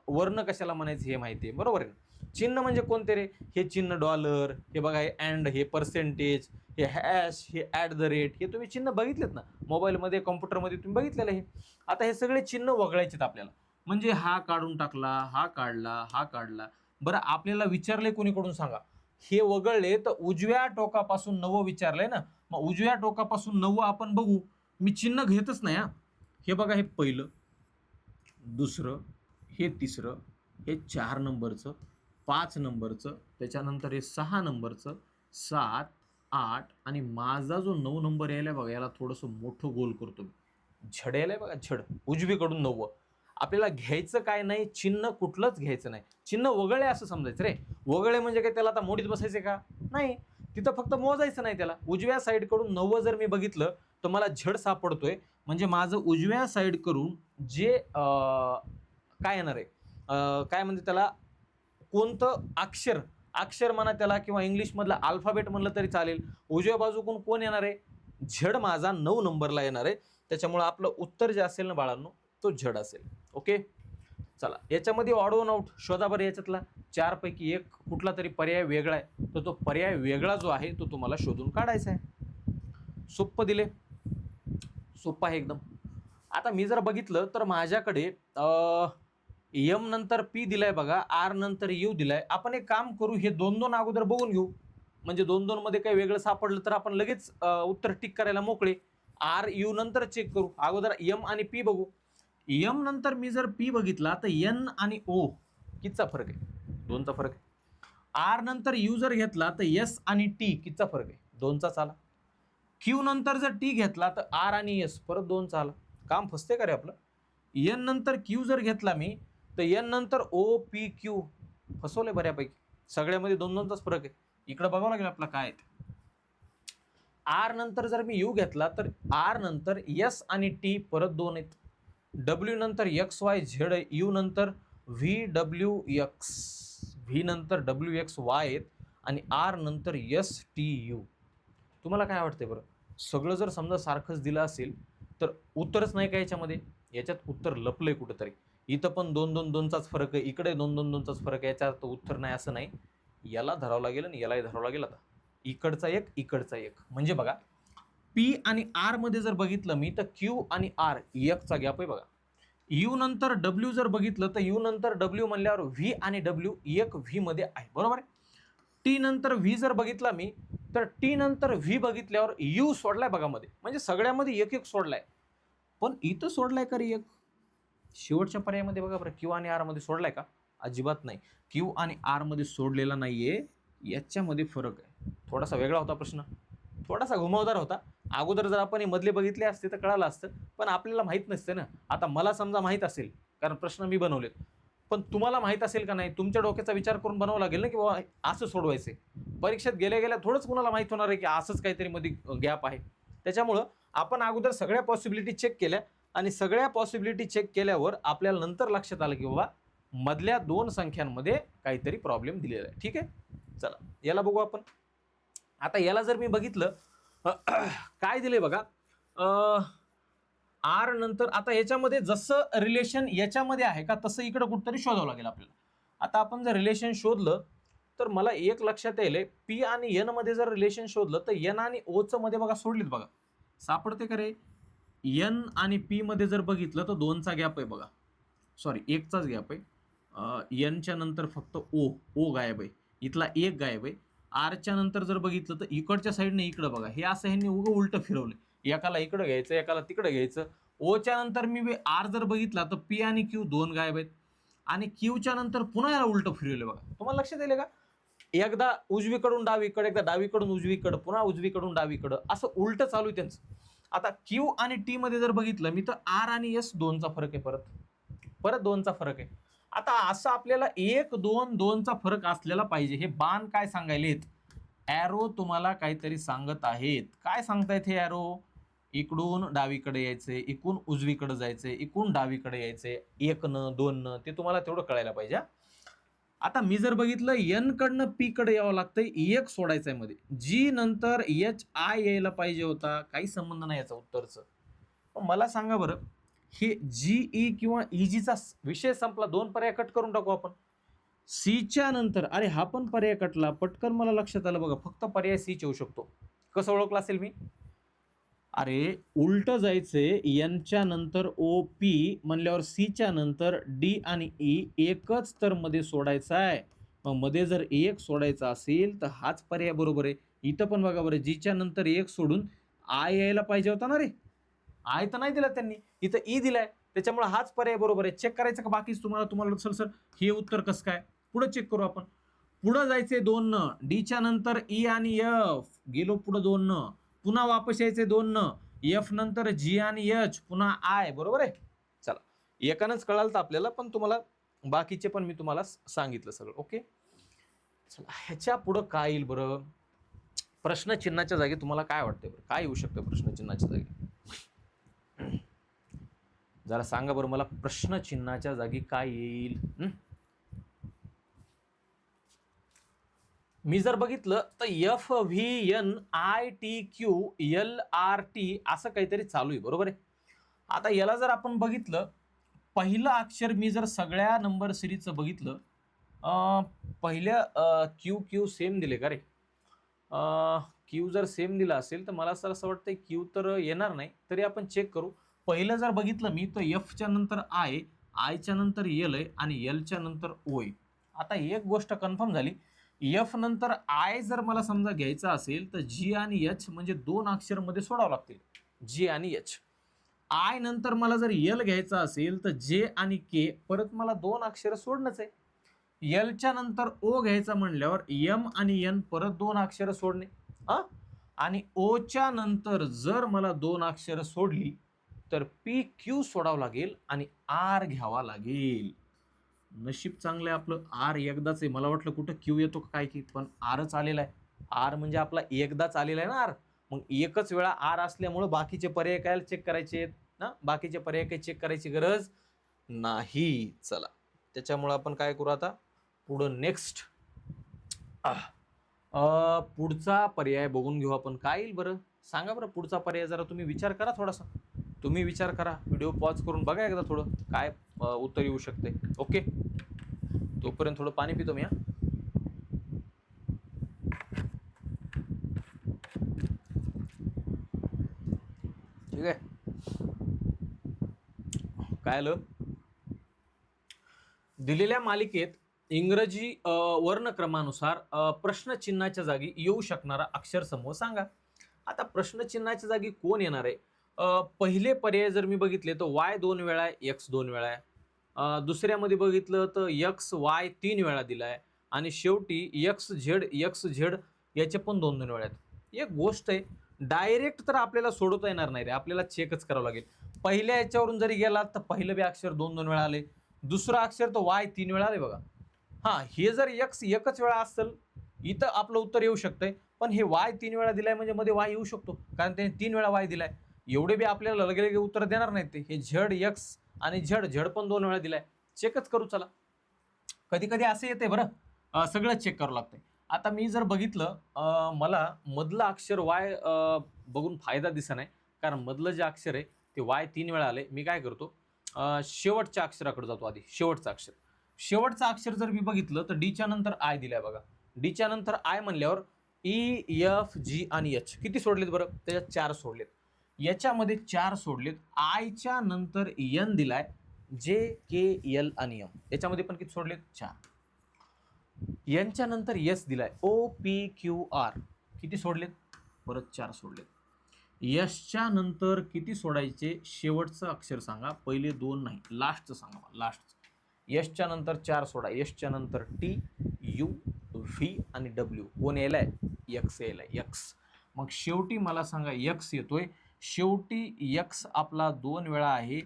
वर्ण कशाला म्हणायचं हे माहिती आहे, बरोबर आहे ना. चिन्ह म्हणजे कोणते रे, हे चिन्ह डॉलर, हे बघा हे अँड, हे पर्सेंटेज, हे हॅश, हे ॲट द रेट, हे तुम्ही चिन्ह बघितलेत ना मोबाईलमध्ये, कॉम्प्युटरमध्ये तुम्ही बघितलेलं हे. आता हे सगळे चिन्ह वगळायचेत आपल्याला, म्हणजे हा काढून टाकला, हा काढला, हा काढला. बरं आपल्याला विचारले कोणीकडून सांगा, हे वगळले तर उजव्या टोकापासून 9 विचारलंय ना, मग उजव्या टोकापासून 9 आपण बघू. मी चिन्ह घेतच नाही हा. हे बघा, हे पहिलं, दुसरं, हे तिसरं, हे 4 नंबरचं, 5 नंबरचं, त्याच्यानंतर हे 6 नंबरचं, 7, 8 आणि माझा जो 9 नंबर यायला बघा, याला थोडंसं मोठं गोल करतो मी, झड यायला बघा, झड उजवीकडून 9. आपल्याला घ्यायचं काय नाही, चिन्ह कुठलंच घ्यायचं नाही, चिन्ह वगळे असं समजायचं रे. वगळे म्हणजे काय, त्याला आता मोडीत बसायचे का नाही, तिथं फक्त मोजायचं नाही त्याला. उजव्या साईडकडून 9 जर मी बघितलं तर मला झड सापडतोय, म्हणजे माझं उजव्या साईड करून जे काय येणार आहे, काय म्हणजे त्याला कोणतं अक्षर, अक्षर म्हणा त्याला, किंवा इंग्लिशमधलं अल्फाबेट म्हणलं तरी चालेल, उजव्या बाजूकडून कोण येणार आहे, झड माझा 9 नंबरला येणार आहे. त्याच्यामुळे आपलं उत्तर जे असेल ना बाळांनो, तो झड असेल. ओके, चला याच्यामध्ये ऑड वन आउट शोधा बरं. याच्यातला 4 पैकी एक कुठला तरी पर्याय वेगळा आहे, तर तो पर्याय वेगळा जो आहे तो तुम्हाला शोधून काढायचा आहे. सोप्पं दिले, सोप्पं आहे एकदम. आता मी जर बघितलं तर माझ्याकडे एम नंतर पी दिलाय बघा, आर नंतर यू दिलाय. आपण एक काम करू, हे 2-2 अगोदर बघून घेऊ, म्हणजे 2-2 मध्ये काही वेगळं सापडलं तर आपण लगेच उत्तर टिक करायला मोकळे. आर यू नंतर चेक करू, अगोदर एम आणि पी बघू. एम नंतर मी जर पी बघितला तर एन आणि ओ कितीचा फरक आहे, 2चा फरक आहे. आर नंतर यू जर घेतला तर एस आणि टी कितीचा फरक आहे, 2चा आला. क्यू नंतर जर टी घेतला तर आर आणि एस परत 2चा आला. काम फसते का रे आपलं. एन नंतर क्यू जर घेतला मी तर एन नंतर ओ पी क्यू, फसवले बऱ्यापैकी. सगळ्यामध्ये 2-2चाच फरक आहे. इकडे बघावं लागेल आपला काय आहे. आर नंतर जर मी यू घेतला तर आर नंतर एस आणि टी परत 2 आहेत. डब्ल्यू नंतर एक्स वाय झेड, यू नंतर व्ही डब्ल्यू एक्स, व्ही नंतर डब्ल्यू एक्स वाय आहेत, आणि आर नंतर एस टी यू. तुम्हाला काय वाटतंय बरं, सगळं जर समजा सारखंच दिलं असेल तर उत्तरच नाही का याच्यामध्ये, याच्यात उत्तर लपलंय कुठंतरी. इथं पण 2-2-2चाच फरक आहे, इकडे 2-2-2चाच फरक आहे, याच्यात उत्तर नाही असं नाही. याला धरावं लागेल आणि यालाही धरावं लागेल. आता इकडचा एक, इकडचा एक, म्हणजे बघा पी आणि आर मध्ये जर बघितलं मी तर क्यू आणि आर एकचा गॅप आहे बघा. यू नंतर डब्ल्यू जर बघितलं तर यू नंतर डब्ल्यू म्हणल्यावर व्ही आणि डब्ल्यू एक व्ही मध्ये आहे, बरोबर आहे. टी नंतर व्ही जर बघितला मी तर टी नंतर व्ही बघितल्यावर यू सोडलाय बघा मध्ये, म्हणजे सगळ्यामध्ये एक एक सोडलाय. पण इथं सोडलाय का रे एक, शेवटच्या पर्यायामध्ये बघा बरं, क्यू आणि आर मध्ये सोडलाय का, अजिबात नाही. क्यू आणि आर मध्ये सोडलेला नाहीये, याच्यामध्ये फरक आहे. थोडासा वेगळा होता प्रश्न, थोडासा घुमावदार होता. अगोदर जर आपण हे मधले बघितले असते तर कळालं असतं, पण आपल्याला माहित नसतं ना. आता मला समजा माहित असेल कारण प्रश्न मी बनवलेत, पण तुम्हाला माहित असेल का नाही, तुमच्या डोक्याचा विचार करून बनावं लागेल ना, की बाबा असं सोडवायचंय. परीक्षेत गेल्या गेल्या थोडंच कुणाला माहित होणार आहे की असंच काहीतरी मध्ये गॅप आहे. त्याच्यामुळं आपण अगोदर सगळ्या पॉसिबिलिटी चेक केल्या, आणि सगळ्या पॉसिबिलिटी चेक केल्यावर आपल्याला नंतर लक्षात आलं की बाबा मधल्या 2 संख्यांमध्ये काहीतरी प्रॉब्लेम दिलेला आहे. ठीक आहे, चला याला बघू आपण. आता याला जर मी बघितलं काय दिलंय बघा, आर नंतर, आता याच्यामध्ये जसं रिलेशन याच्यामध्ये आहे का तसं इकडे कुठतरी शोधावं लागेल आपल्याला. आता आपण जर रिलेशन शोधलं तर मला एक लक्षात येईल, पी आणि एन मध्ये जर रिलेशन शोधलं तर एन आणि ओचं मध्ये बघा सोडलीत बघा, सापडते का रे. एन आणि पी मध्ये जर बघितलं तर 2चा गॅप आहे बघा, सॉरी 1चाच गॅप आहे. एनच्या नंतर फक्त ओ, ओ गायब आहे, इथला 1 गायब आहे. आरच्या नंतर जर बघितलं तर इकडच्या साईडने इकडं बघा, हे असं ह्यांनी उगं उलटं फिरवलं, एकाला इकडं घ्यायचं एकाला तिकडं घ्यायचं. ओच्या नंतर मी आर जर बघितला तर पी आणि क्यू 2 गायब आहेत, आणि क्यूच्या नंतर पुन्हा याला उलटं फिरवलं बघा. तुम्हाला लक्षात येईल का, एकदा उजवीकडून डावीकडे, एकदा डावीकडून उजवीकडं, पुन्हा उजवीकडून डावीकडं, असं उलटं चालू आहे त्यांचं. आता क्यू आणि टी मध्ये जर बघितलं मी तर आर आणि एस 2चा फरक आहे, परत 2चा फरक आहे. आता असं आपल्याला 1-2-2चा फरक असलेला पाहिजे. हे बाण काय सांगायलेत, ॲरो तुम्हाला काहीतरी सांगत आहेत. काय सांगतायत हे ॲरो, इकडून डावीकडे यायचे, इकडून उजवीकडे जायचे, इकडून डावीकडे यायचे, 1 2 ते तुम्हाला तेवढं कळायला पाहिजे. आता मी जर बघितलं एन कडनं पी कडे यावं लागतंय, एक सोडायचंय मध्ये, जी नंतर एच आय यायला पाहिजे होता, काही संबंध नाही याचा उत्तरचं. मला सांगा बरं, हे जीई किंवा इजीचा विषय संपला. 2 पर्याय कट करून टाकू आपण. सीच्या नंतर, अरे हा पण पर्याय कटला, पटकन मला लक्षात आलं बघा, फक्त पर्याय सी येऊ शकतो. कसं ओळखलं असेल मी? अरे उलट जायचंय, एनच्या नंतर ओ पी म्हणल्यावर सीच्या नंतर डी आणि ई एकच तर मध्ये सोडायचा आहे. मग मध्ये जर एक सोडायचा असेल तर हाच पर्याय बरोबर आहे. इथं पण बघा बरं, जीच्या नंतर एक सोडून आय यायला पाहिजे होता ना रे. आय तर नाही दिला त्यांनी, इथं ई दिलाय, त्याच्यामुळे हाच पर्याय बरोबर आहे. चेक करायचं का बाकीच तुम्हाला सर हे उत्तर कसं काय? पुढे चेक करू आपण. पुढं जायचंय 2 न, डीच्या नंतर ई आणि एफ गेलो पुढे 2 न, पुन्हा वापस यायचे 2 न, एफ नंतर जी आणि एच, पुन्हा आय. बरोबर आहे. चला, एकानंच कळालं तर आपल्याला, पण तुम्हाला बाकीचे पण मी तुम्हाला सांगितलं सगळं. ओके, चला ह्याच्या पुढं काय येईल बरं? प्रश्नचिन्हाच्या जागी तुम्हाला काय वाटतंय बरं? काय येऊ शकतं प्रश्नचिन्हाच्या जागी? जरा सांगा बरं मला, प्रश्नचिन्हाच्या जागी काय येईल? मी जर बघितलं तर F V N I T Q L R T असं काहीतरी चालू आहे. बरोबर आहे. आता याला जर आपण बघितलं, पहिलं अक्षर मी जर सगळ्या नंबर सिरीजचं बघितलं, पहिल्या क्यू क्यू सेम दिले का रे? क्यू जर सेम दिला असेल तर मला असं वाटतं क्यू तर येणार नाही, तरी आपण चेक करू. पहिलं जर बघितलं मी तर एफच्या नंतर आय, आयच्या नंतर एल आहे आणि एलच्या नंतर ओ आहे. आता एक गोष्ट कन्फर्म झाली, एफ नंतर आय जर मला समजा घ्यायचा असेल तर जी आणि एच म्हणजे 2 अक्षर मध्ये सोडावं लागतील, जी आणि एच. आय नंतर मला जर एल घ्यायचा असेल तर जे आणि के परत मला 2 अक्षर सोडणंच आहे. एलच्या नंतर ओ घ्यायचा म्हणल्यावर एम आणि एन परत 2 अक्षर सोडणे. आणि ओच्या नंतर जर मला 2 अक्षर सोडली तर पी क्यू सोडावं लागेल आणि आर घ्यावा लागेल. नशीब चांगलं आहे आपलं, आर एकदाच आहे. मला वाटलं कुठं क्यू येतो काय की, पण आरच आलेला आहे. आर म्हणजे आपला एकदाच आलेला आहे ना आर. मग एकच वेळा आर असल्यामुळं बाकीचे पर्याय काय चेक करायचे ना, बाकीचे पर्याय काही चेक करायची गरज नाही. चला, त्याच्यामुळं आपण काय करू आता, पुढं नेक्स्ट पुढचा पर्याय बघून घेऊ आपण. काय येईल बरं? सांगा बरं पुढचा पर्याय. जरा तुम्ही विचार करा, थोडासा तुम्ही विचार करा, व्हिडिओ पॉज करून बघा एकदा थोडं काय उत्तर येऊ शकते. ओके, तोपर्यंत थोडं पाणी पितो मी. ठीक आहे, काय आलं? दिलेल्या मालिकेत इंग्रजी वर्णक्रमानुसार प्रश्नचिन्हाच्या जागी येऊ शकणारा अक्षर समूह सांगा. आता प्रश्नचिन्हाच्या जागी कोण येणार आहे? पहिले पर्याय जर मी बघितले तर वाय 2 वेळा आहे, एक्स 2 वेळा आहे. दुसऱ्यामध्ये बघितलं तर एक्स वाय 3 वेळा दिलाय आणि शेवटी एक्स झेड याचे पण 2 वेळा आहेत. एक गोष्ट आहे, डायरेक्ट तर आपल्याला सोडवता येणार नाही रे, आपल्याला चेकच करावं लागेल. पहिल्या याच्यावरून जरी गेला तर पहिलं बी अक्षर 2 वेळा आले, दुसरं अक्षर तर वाय 3 वेळा आले बघा. हे जर एक्स एकच वेळा असेल इथं आपलं उत्तर येऊ शकतंय, पण हे वाय 3 वेळा दिलाय म्हणजे मध्ये वाय येऊ शकतो, कारण त्याने 3 वेळा वाय दिलाय. एवढे बी आपल्याला लगे उत्तर देणार नाहीत ते. हे झड एक्स आणि झड पण 2 वेळा दिलाय. चेकच करू चला. कधी कधी असं येते बरं, सगळं चेक करावं लागतंय. आता मी जर बघितलं, मला मधलं अक्षर वाय बघून फायदा दिसत नाही, कारण मधलं जे अक्षर आहे ते वाय 3 वेळा आले. मी काय करतो, शेवटच्या अक्षराकडे जातो आधी. शेवटचं अक्षर जर मी बघितलं तर डीच्या नंतर आय दिलाय बघा. डीच्या नंतर आय म्हणल्यावर ई एफ जी आणि एच किती सोडलेत बरं? त्याच्यात 4 सोडलेत. याच्यामध्ये 4 सोडलेत. आयच्या नंतर एन दिलाय, जे के एल आणि एम याच्यामध्ये पण किती सोडलेत? 4. यांच्या नंतर एस दिलाय, ओ पी क्यू आर किती सोडलेत? परत 4 सोडलेत. यशच्या नंतर किती सोडायचे? शेवटचं अक्षर सांगा, पहिले 2 नाही, लास्टचं सांगा. लास्टचं यशच्या नंतर 4 सोडा. यशच्या नंतर टी, यू, व्ही आणि डब्ल्यू. कोण यायलाय? एक्स यायलाय, एक्स. मग शेवटी मला सांगा एक्स येतोय. शेवटी एक्स आपला 2 वेळा आहे.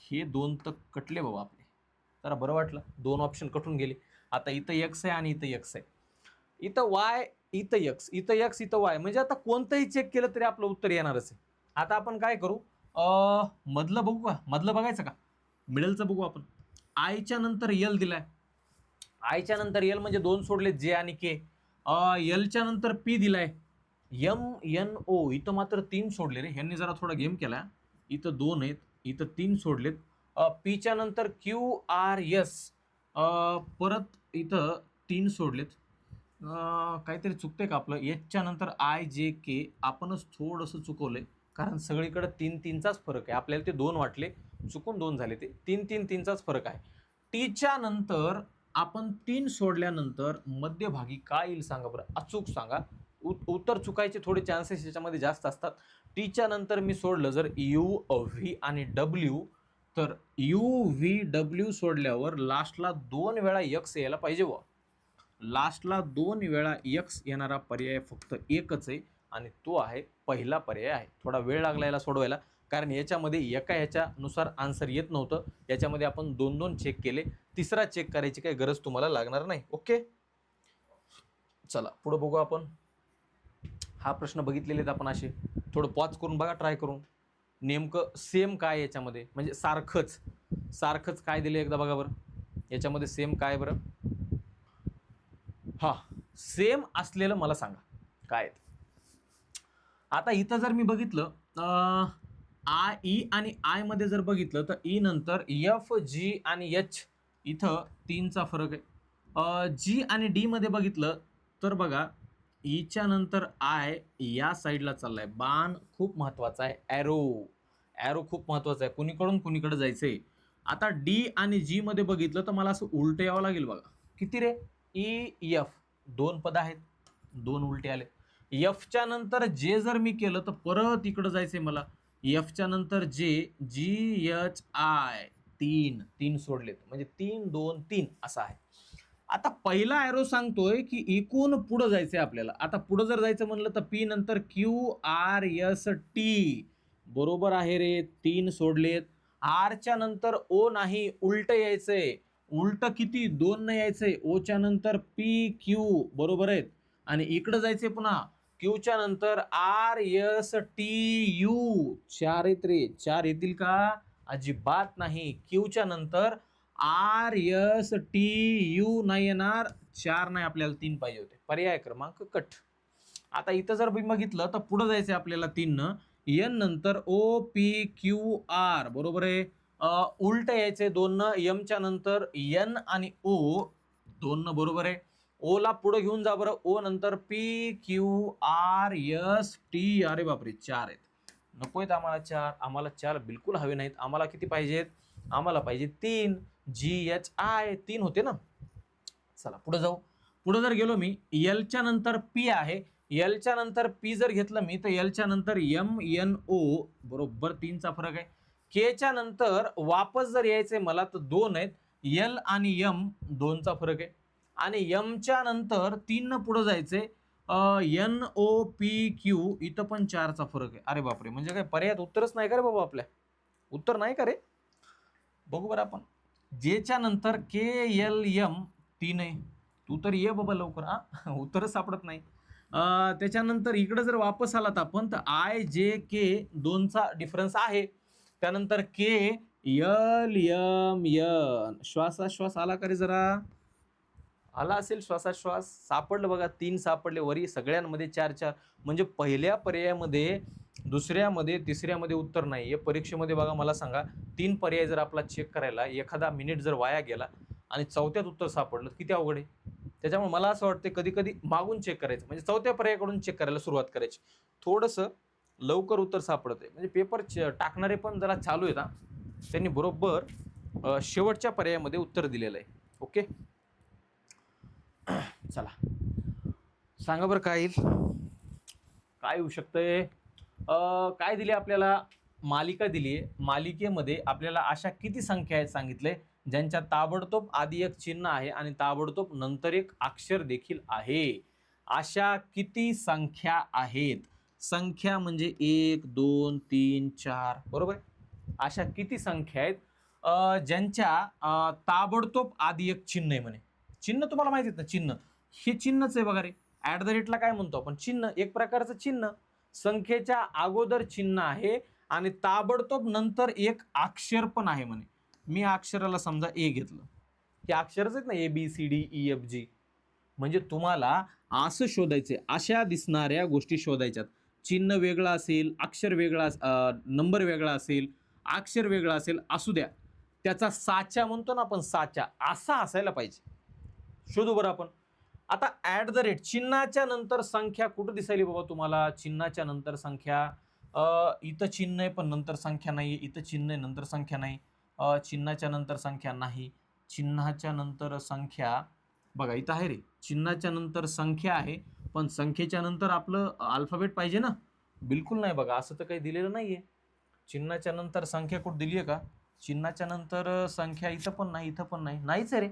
हे 2 तर कटले बाबा आपले. जरा बरं वाटलं, 2 ऑप्शन कटून गेले. आता इथं एक्स आहे आणि इथं एक्स आहे, इथं वाय, इथं एक्स, इथं वाय, म्हणजे आता कोणतंही चेक केलं तरी आपलं उत्तर येणारच आहे. आता आपण काय करू, मधलं बघू का? मधलं बघायचं का? मिडलचं बघू आपण. आयच्या नंतर एल दिलाय. आयच्या नंतर एल म्हणजे 2 सोडले, जे आणि के. एलच्या नंतर पी दिलाय, एम एन ओ. इथं मात्र 3 सोडले रे, ह्यांनी जरा थोडा गेम केला. इथं 2 आहेत, इथं 3 सोडलेत. पीच्या नंतर क्यू आर एस, परत इथं 3 सोडलेत. काहीतरी चुकतंय का आपलं? एचच्या नंतर आय जे के आपणच थोडंसं चुकवलंय, कारण सगळीकडे 3-3चाच फरक आहे. आपल्याला ते 2 वाटले, चुकून 2 झाले, ते 3-3-3चाच फरक आहे. टीच्या नंतर आपण 3 सोडल्यानंतर मध्यभागी काय येईल सांगा बरं, अचूक सांगा. उत्तर चुकायचे थोडे चान्सेस याच्यामध्ये जास्त असतात. टीच्या नंतर मी सोडलं जर यू व्ही आणि डब्ल्यू, तर यू व्ही डब्ल्यू सोडल्यावर लास्टला 2 वेळा एक्स यायला पाहिजे. लास्टला 2 वेळा एक्स येणारा पर्याय फक्त एकच आहे आणि तो आहे पहिला पर्याय आहे. थोडा वेळ लागला याला सोडवायला, कारण याच्यामध्ये एका ह्याच्यानुसार आन्सर येत नव्हतं. याच्यामध्ये आपण 2-2 चेक केले. तिसरा चेक करायची काही गरज तुम्हाला लागणार नाही. ओके, चला पुढे बघू आपण. हा प्रश्न बघितलेले आहेत आपण असे, थोडं पॉज करून बघा, ट्राय करून. नेमकं सेम काय याच्यामध्ये, म्हणजे सारखंच काय दिले एकदा बघा बरं. याच्यामध्ये सेम काय बरं? हा, सेम असलेलं मला सांगा काय. आता इथं जर मी बघितलं ई आणि आय मध्ये जर बघितलं तर ई नंतर एफ जी आणि एच इथं 3चा फरक आहे. जी आणि डी मध्ये बघितलं तर बघा ईच्या नंतर आय या साईडला चाललाय. बाण खूप महत्वाचा आहे, ॲरो खूप महत्वाचा आहे, कुणीकडून कुणीकडे जायचंय. आता डी आणि जी मध्ये बघितलं तर मला असं उलट यावं लागेल बघा. किती रे? ई एफ 2 पद आहेत, 2 उलटे आले. एफच्या नंतर जे जर मी केलं तर परत इकडं जायचंय मला. एफच्या नंतर जे, जी एच आय 3 सोडलेत, म्हणजे 3-2-3 असं आहे. आता पहिला ॲरो सांगतोय की एकूण पुढं जायचंय आपल्याला. आता पुढं जर जायचं म्हणलं तर पी नंतर क्यू आर एस टी, बरोबर आहे रे, 3 सोडलेत. आरच्या नंतर ओ नाही, उलट यायचंय. उलट किती? 2 न यायचंय. ओच्या नंतर पी क्यू, बरोबर आहेत. आणि इकडं जायचंय पुन्हा क्यूच्या नंतर आर एस टी यू, 4 येत रे. 4 येतील का? अजिबात नाही. क्यूच्या नंतर आर एस टी यू नाही येणार, 4 नाही, आपल्याला 3 पाहिजे होते. पर्याय क्रमांक कट. आता इथं जर बघितलं तर पुढे जायचंय आपल्याला 3 न. एन नंतर ओ पी क्यू आर, बरोबर आहे. उलट यायचंय 2 न. एमच्या नंतर एन आणि ओ 2 न, बरोबर आहे. ओ ला पुढे घेऊन जा बरं. ओ नंतर P Q R S T, अरे बापरे 4 आहेत. नकोयत आम्हाला 4, आम्हाला 4 बिलकुल हवे नाहीत. आम्हाला किती पाहिजेत? आम्हाला पाहिजे 3. जी एच आय 3 होते ना. चला पुढे जाऊ. पुढे जर गेलो मी, एलच्या नंतर पी आहे. एलच्या नंतर पी जर घेतलं मी तर एलच्या नंतर एम एन ओ, बरोबर 3चा फरक आहे. केच्या नंतर वापस जर यायचंय मला तर 2 आहेत. एल आणि एम 2चा फरक आहे. आणि एमच्या नंतर 3 न पुढे जायचंय. एन ओ पी क्यू, इथं पण 4चा फरक आहे. अरे बापरे, म्हणजे काय पर्यायात उत्तरच नाही का रे बाबा? आपल्या उत्तर नाही का रे? बघू बरं आपण. जेच्या नंतर के एल एम 3 आहे. तू तर ये बाबा लवकर, उत्तरच सापडत नाही. त्याच्यानंतर इकडे जर वापस आलात आपण तर आय जे के 2चा डिफरन्स आहे. त्यानंतर के एल एम एन, श्वासाश्वास आला का रे? जरा आला असेल श्वासाश्वास. सापडलं बघा, 3 सापडले. वरी सगळ्यांमध्ये 4-4, म्हणजे पहिल्या पर्यायामध्ये, दुसऱ्यामध्ये, तिसऱ्यामध्ये उत्तर नाही. या परीक्षेमध्ये बघा मला सांगा, 3 पर्याय जर आपला चेक करायला एखादा मिनिट जर वाया गेला आणि चौथ्यात उत्तर सापडलं, किती अवघड आहे. त्याच्यामुळे मला असं वाटतं कधी कधी मागून चेक करायचं, म्हणजे चौथ्या पर्यायाकडून चेक करायला सुरुवात करायची. थोडंसं लवकर उत्तर सापडत आहे. म्हणजे पेपर टाकणारे पण जरा चालू आहेत, त्यांनी बरोबर शेवटच्या पर्यायामध्ये उत्तर दिलेलं आहे. ओके, चला सांगा बरं काय येईल, काय येऊ शकतंय. काय दिले आपल्याला? मालिका दिली आहे. मालिकेमध्ये आपल्याला अशा किती संख्या आहेत सांगितले ज्यांच्या ताबडतोब आधी एक चिन्ह आहे आणि ताबडतोब नंतर एक अक्षर देखील आहे. अशा किती संख्या आहेत? संख्या म्हणजे 1 2 3 4, बरोबर. अशा किती संख्या आहेत ज्यांच्या ताबडतोब आधी एक चिन्ह आहे म्हणे. चिन्ह तुम्हाला माहिती आहे ना, चिन्ह हे चिन्हच आहे बघा रे. ऍट द रेटला काय म्हणतो आपण? चिन्ह, एक प्रकारचं चिन्ह. संख्येच्या अगोदर चिन्ह आहे आणि ताबडतोब नंतर एक अक्षर पण आहे म्हणे. मी अक्षराला समजा ए घेतलं, हे अक्षरच आहेत ना, A B C D E F G. म्हणजे तुम्हाला असं शोधायचे, अशा दिसणाऱ्या गोष्टी शोधायच्यात. चिन्ह वेगळं असेल, अक्षर वेगळा, नंबर वेगळा असेल, अक्षर वेगळं असेल असू द्या, त्याचा साचा म्हणतो ना आपण, साचा असा असायला पाहिजे. शोधू बरं आपण. आता ऍट द रेट चिन्हाच्या नंतर संख्या कुठं दिसायली बाबा तुम्हाला? चिन्हाच्या नंतर संख्या इथं चिन्ह आहे पण नंतर संख्या नाही, इथं चिन्ह आहे नंतर संख्या नाही, चिन्हाच्या नंतर संख्या नाही, चिन्हाच्या नंतर संख्या बघा इथं आहे रे, चिन्हाच्या नंतर संख्या आहे पण संख्येच्या नंतर आपलं अल्फाबेट पाहिजे ना. बिलकुल नाही बघा, असं तर काही दिलेलं नाहीये. चिन्हाच्या नंतर संख्या कुठं दिली आहे का? चिन्हाच्या नंतर संख्या इथं पण नाही, इथं पण नाही, नाहीच आहे रे.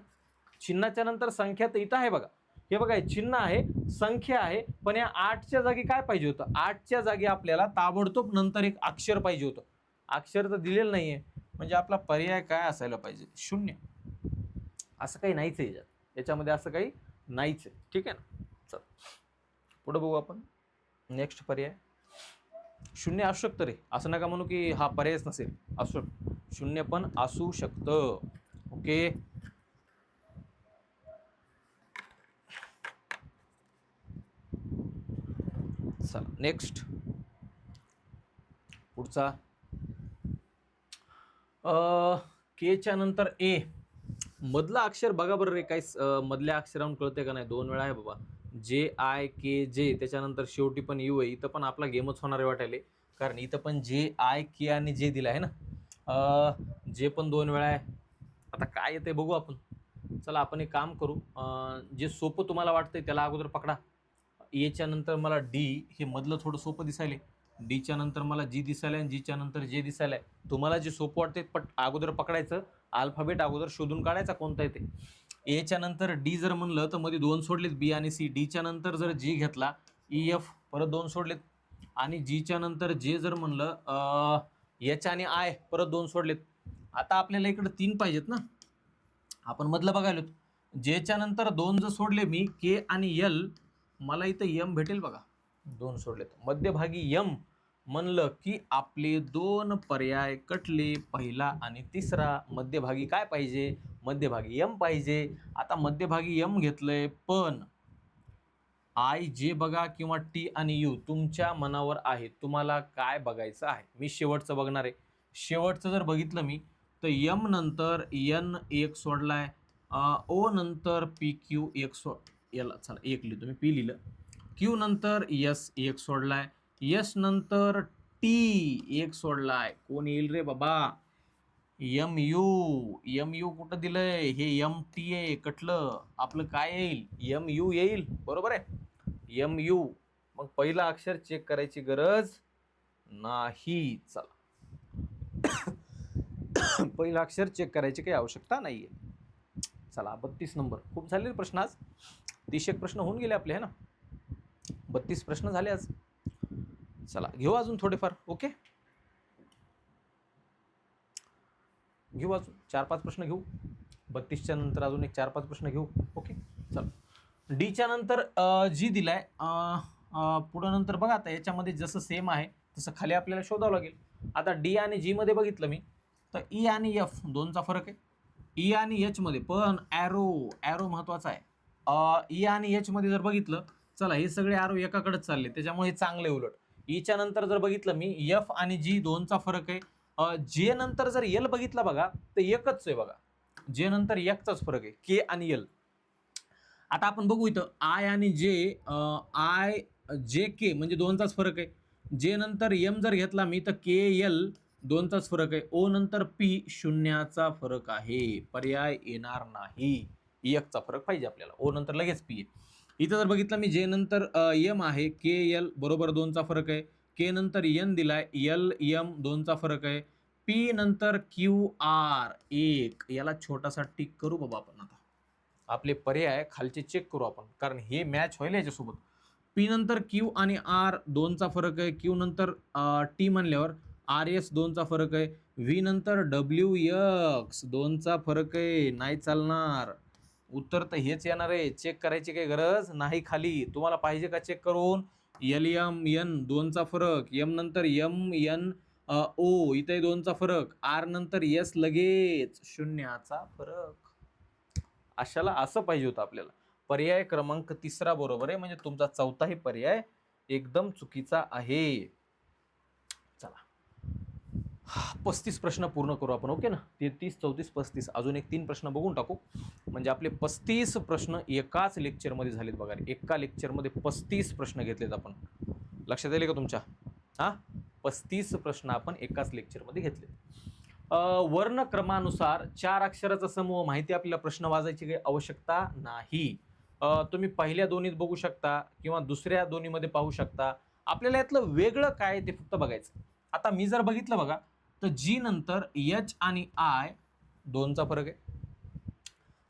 चिन्हाच्या नंतर संख्या तर इथं आहे बघा. हे बघा चिन्ह आहे, संख्या आहे, पण या 8च्या जागी काय पाहिजे होतं? 8च्या जागी आपल्याला ताबडतोब नंतर एक अक्षर पाहिजे होतं. अक्षर तर दिलेलं नाहीये, म्हणजे आपला पर्याय काय असायला पाहिजे? 0. असं काही नाहीच आहे याच्यामध्ये, असं काही नाहीच आहे. ठीक आहे ना. चल पुढे बघू आपण. नेक्स्ट पर्याय 0 असू शकतं रे, असं नका म्हणू की हा पर्यायच नसेल. असू 0 पण असू शकतं. ओके, चला नेक्स्ट पुढचा. केच्या नंतर ए मधला अक्षर बघा बरं रे, काही मधल्या अक्षरांना कळते का नाही? 2 वेळा आहे बाबा, JIKJ, त्याच्यानंतर शेवटी पण यू आहे. इथं पण आपला गेमच होणार आहे वाटायले, कारण इथं पण JIK आणि जे दिला आहे ना. जे पण 2 वेळा आहे. आता काय येते बघू आपण. चला आपण एक काम करू, जे सोपं तुम्हाला वाटतंय त्याला अगोदर पकडा. एच्या नंतर मला डी, हे मधलं थोडं सोपं दिसायले. डीच्या नंतर मला जी दिसायला आणि जीच्या नंतर जे दिसायला. तुम्हाला जे सोपं वाटते पण अगोदर पकडायचं, अल्फाबेट अगोदर शोधून काढायचा कोणता येते. एच्या नंतर डी जर म्हणलं तर मध्ये 2 सोडलेत, बी आणि सी. डीच्या नंतर जर जी घेतला, EF परत 2 सोडलेत, आणि जीच्या नंतर जे जर म्हणलं एच आणि आय परत 2 सोडलेत. आता आपल्याला इकडे 3 पाहिजेत ना, आपण मधलं बघायलो. जेच्या नंतर 2 जर सोडले मी, के आणि एल, मला इथं यम भेटेल बघा. 2 सोडलेत, मध्यभागी यम म्हणलं की आपले 2 पर्याय कटले, पहिला आणि तिसरा. मध्यभागी काय पाहिजे? मध्यभागी यम पाहिजे. आता मध्यभागी यम घेतलंय, पण आय जे बघा किंवा टी आणि यू तुमच्या मनावर आहे, तुम्हाला काय बघायचं आहे. मी शेवटचं बघणार आहे. शेवटचं जर बघितलं मी तर यम नंतर एन एक सोडलाय, ओ नंतर पी क्यू एक याला चला एक लिहितो मी, पी लिहिलं. क्यू नंतर यस एक सोडलाय, यस नंतर टी एक सोडलाय. कोण येईल रे बाबा? एम यू कुठं दिलंय? हे एम टी आहे, कटलं. आपलं काय येईल? एम यू येईल, बरोबर आहे, एम यू. मग पहिला अक्षर चेक करायची गरज नाही. चला पहिला अक्षर चेक करायची काही आवश्यकता नाहीये. चला 32 नंबर. खूप झाले प्रश्न आज, 30 प्रश्न होऊन गेले आपले, है ना. 32 प्रश्न झाले आज. चला घेऊ अजून थोडेफार. ओके, घेऊ अजून 4-5 प्रश्न घेऊ. 32च्या नंतर अजून एक 4-5 प्रश्न घेऊ. ओके, चला. डीच्या नंतर जी दिलाय, पुढं नंतर बघा. आता याच्यामध्ये जसं सेम आहे तसं खाली आपल्याला शोधावं लागेल. आता डी आणि जी मध्ये बघितलं मी तर ई आणि एफ 2चा फरक आहे. ई आणि एच मध्ये पण ॲरो महत्वाचा आहे. ई आणि एच मध्ये जर बघितलं, चला हे सगळे ॲरो एकाकडेच चालले, त्याच्यामुळे हे चांगले. उलट ईच्या नंतर जर बघितलं मी, एफ आणि जी 2चा फरक आहे. जे नंतर जर एल बघितला बघा तर एकच आहे बघा, जे नंतर एकचाच फरक आहे, के आणि एल. आता आपण बघू इथं आय आणि जे, आय जे के म्हणजे 2चाच फरक आहे. जे नंतर एम जर घेतला मी तर के एल 2चाच फरक आहे. ओ नंतर पी 0चा फरक आहे, पर्याय येणार नाही. एकचा फरक पाहिजे आपल्याला, ओ नंतर लगेच पी. इथं जर बघितलं मी, जे नंतर एम आहे, के एल बरोबर 2चा फरक आहे. के नंतर एन दिलाय, एल एम 2चा फरक आहे. पी नंतर क्यू आर 1, याला छोटासा टिक करू बाबा आपण. आता आपले पर्याय खालचे चेक करू आपण, कारण हे मॅच होईल याच्यासोबत. पी नंतर क्यू आणि आर 2चा फरक आहे. क्यू नंतर टी म्हणल्यावर आर एस 2चा फरक आहे. व्ही नंतर डब्ल्यू एक्स 2चा फरक आहे, नाही चालणार. उत्तर तर हेच येणार आहे, चेक करायची काही गरज नाही खाली. तुम्हाला पाहिजे का चेक करून? एल एम एन 2चा फरक, एम नंतर एम एन ओ इथे 2चा फरक, आर नंतर एस लगेच 0चा फरक. अशाला असं पाहिजे होतं आपल्याला. पर्याय क्रमांक 3 बरोबर आहे, म्हणजे तुमचा 4थाही पर्याय एकदम चुकीचा आहे. चला 35 प्रश्न पूर्ण करू आपण, ओके ना. 33, 34, 35 अजून एक 3 प्रश्न बघून टाकू, म्हणजे आपले 35 प्रश्न एकाच लेक्चरमध्ये झालेत बघा. एका लेक्चरमध्ये 35 प्रश्न घेतलेत आपण. लक्षात आले का तुमच्या? हां, 35 प्रश्न आपण एकाच लेक्चरमध्ये घेतले. वर्णक्रमानुसार 4 अक्षराचा समूह माहिती आपल्याला प्रश्न वाचायची काही आवश्यकता नाही. तुम्ही पहिल्या दोन्हीत बघू शकता किंवा दुसऱ्या दोन्हीमध्ये पाहू शकता. आपल्याला यातलं वेगळं काय ते फक्त बघायचं. आता मी जर बघितलं बघा, तर जी नंतर एच आणि आय दोनचा फरक आहे.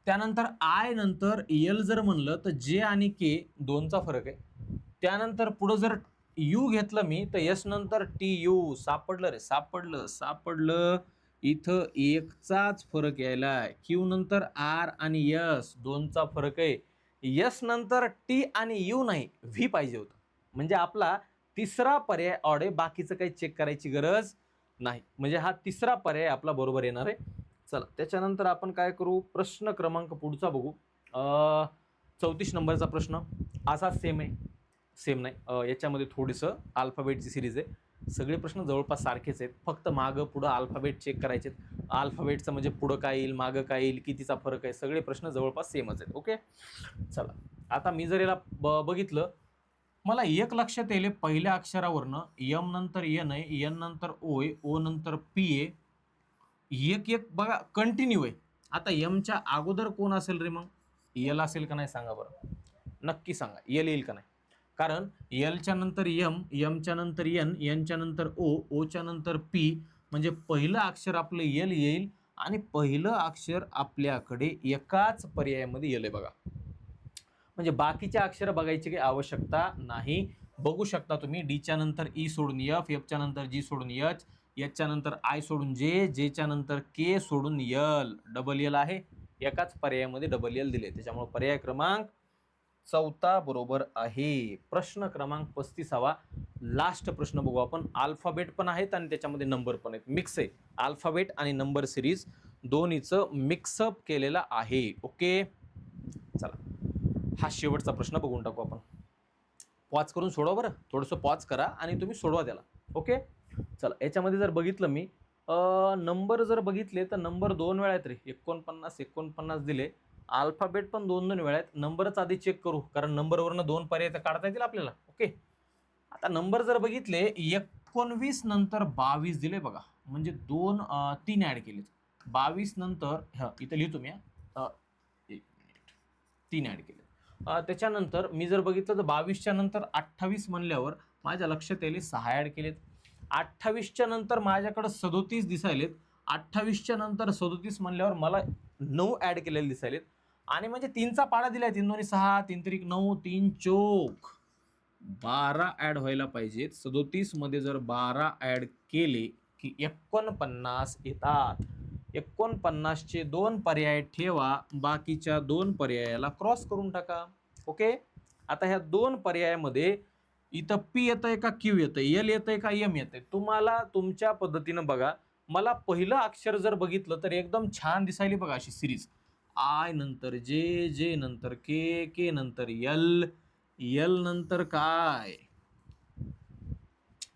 त्यानंतर आय नंतर एल जर म्हणलं तर जे आणि के दोनचा फरक आहे. त्यानंतर पुढं जर यू घेतलं मी तर एस नंतर टी यू. सापडलं रे, सापडलं. इथं एकचाच फरक यायलाय. क्यू नंतर आर आणि यस दोनचा फरक आहे. यस नंतर टी आणि यू नाही, व्ही पाहिजे होतं. म्हणजे आपला तिसरा पर्याय ऑड आहे, बाकीचं काही चेक करायची गरज नाही. म्हणजे हा तिसरा पर्याय आपला बरोबर येणार आहे. चला त्याच्यानंतर आपण काय करू, प्रश्न क्रमांक पुढचा बघू. 34 नंबरचा प्रश्न असा सेम आहे. सेम नाही, याच्यामध्ये थोडंसं अल्फाबेटची सिरीज आहे. सगळे प्रश्न जवळपास सारखेच आहेत, फक्त मागं पुढं अल्फाबेट चेक करायचे. अल्फाबेटचं म्हणजे पुढं काय येईल, मागं काय येईल, कितीचा फरक आहे, सगळे प्रश्न जवळपास सेमच आहेत. ओके, चला आता मी जर याला बघितलं, मला एक लक्षात येईल, पहिल्या अक्षरावरनं यम नंतर एन आहे, एन नंतर ओ आहे, ओ नंतर पी आहे. एक बघा कंटिन्यू आहे. आता यमच्या अगोदर कोण असेल रे मग? यल असेल का नाही सांगा बरं, नक्की सांगा. यल येईल का नाही? कारण एलच्या नंतर यम, यमच्या नंतर एन, एनच्या नंतर ओ, ओच्या नंतर पी, म्हणजे पहिलं अक्षर आपलं यल येईल. आणि पहिलं अक्षर आपल्याकडे एकाच पर्यायामध्ये यल आहे बघा. म्हणजे बाकीच्या अक्षर बघायची काही आवश्यकता नाही. बघू शकता तुम्ही, डीच्या नंतर ई सोडून एफ, एफच्या नंतर जी सोडून एच, एचच्या नंतर आय सोडून जे, जेच्या नंतर के सोडून यल. डबल यल आहे, एकाच पर्यायामध्ये डबल यल दिले, त्याच्यामुळे पर्याय क्रमांक 4 बरोबर आहे. प्रश्न क्रमांक 35 लास्ट प्रश्न बघू आपण. अल्फाबेट पण आहेत आणि त्याच्यामध्ये नंबर पण आहेत, मिक्स आहे. अल्फाबेट आणि नंबर सिरीज दोन्हीचं मिक्सअप केलेलं आहे. ओके, चला हा शेवटचा प्रश्न बघून टाकू आपण. पॉज करून सोडवा बरं, थोडंसं पॉज करा आणि तुम्ही सोडवा त्याला. ओके, चला याच्यामध्ये जर बघितलं मी, नंबर जर बघितले तर नंबर 2 वेळा आहेत रे. 49 दिले. अल्फाबेट पण 2 वेळा आहेत. नंबरच आधी चेक करू, कारण नंबरवरनं 2 पर्याय तर काढता येतील आपल्याला. ओके, आता नंबर जर बघितले, 19 नंतर 22 दिले बघा, म्हणजे 3 ॲड केलेत. 22 नंतर इथं लिहितो मी, 3 ॲड केले. त्याच्यानंतर मी जर बघितलं तर 22च्या नंतर 28 म्हणल्यावर माझ्या लक्षात येईल 6 ॲड केलेत. 28च्या नंतर माझ्याकडे 37 दिसायलेत. 28च्या नंतर 37 म्हणल्यावर मला 9 ॲड केलेले दिसायलेत. आणि म्हणजे 3चा पाडा दिलाय, 3 दोन्ही 6, 3 त्रिक 9, 3 चोक 12 ॲड व्हायला पाहिजेत. 37 मध्ये जर 12 ॲड केले की 49 येतात. 49चे 2 पर्याय ठेवा, बाकीच्या 2 पर्यायाला क्रॉस करून टाका. ओके, आता ह्या 2 पर्यायामध्ये इथं पी येतंय का क्यू येतंय, एल येतंय का एम येतंय, तुम्हाला तुमच्या पद्धतीनं बघा. मला पहिलं अक्षर जर बघितलं तर एकदम छान दिसायली बघा अशी सिरीज. आय नंतर जे, जे नंतर के, के नंतर यल, यल नंतर काय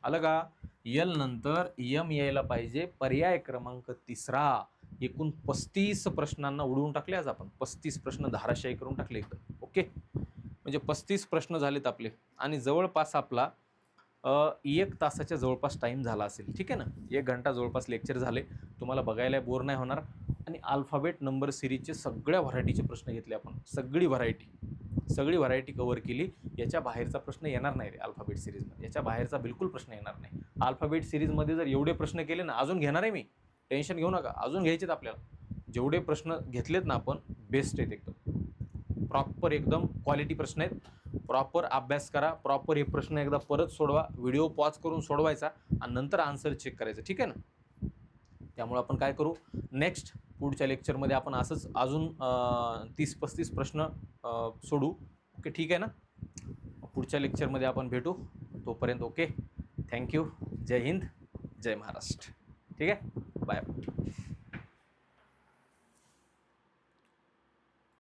आलं का? यल नंतर यम यायला पाहिजे. पर्याय क्रमांक 3. एकूण 35 प्रश्नांना उडवून टाकले आज आपण. 35 प्रश्न धाराशायी करून टाकले एकदम. ओके, म्हणजे 35 प्रश्न झालेत आपले आणि जवळपास आपला 1 तासाच्या जवळपास टाईम झाला असेल. ठीक आहे ना, 1 घंटा जवळपास लेक्चर झाले. तुम्हाला बघायला बोर नाही होणार. आणि अल्फाबेट नंबर सिरीजचे सगळ्या व्हरायटीचे प्रश्न घेतले आपण. सगळी व्हरायटी कव्हर केली. याच्या बाहेरचा प्रश्न येणार नाही रे अल्फाबेट सिरीजमध्ये. याच्या बाहेरचा बिलकुल प्रश्न येणार नाही. अल्फाबेट सिरीजमध्ये जर एवढे प्रश्न केले ना, अजून घेणार आहे मी, टेन्शन घेऊ नका, अजून घ्यायचेत आपल्याला. जेवढे प्रश्न घेतलेत ना आपण, बेस्ट आहेत एकदम. प्रॉपर एकदम क्वालिटी प्रश्न आहेत. प्रॉपर अभ्यास करा. प्रॉपर हे प्रश्न एकदा परत सोडवा. व्हिडिओ पॉज करून सोडवायचा आणि नंतर आन्सर चेक करायचं. ठीक आहे ना. त्यामुळे आपण काय करू, नेक्स्ट पुढच्या लेक्चरमध्ये आपण असंच अजून 30-35 प्रश्न सोडू. ओके, ठीक आहे ना. पुढच्या लेक्चरमध्ये आपण भेटू. तोपर्यंत ओके, थँक्यू. जय हिंद, जय महाराष्ट्र. ठीक आहे, बाय.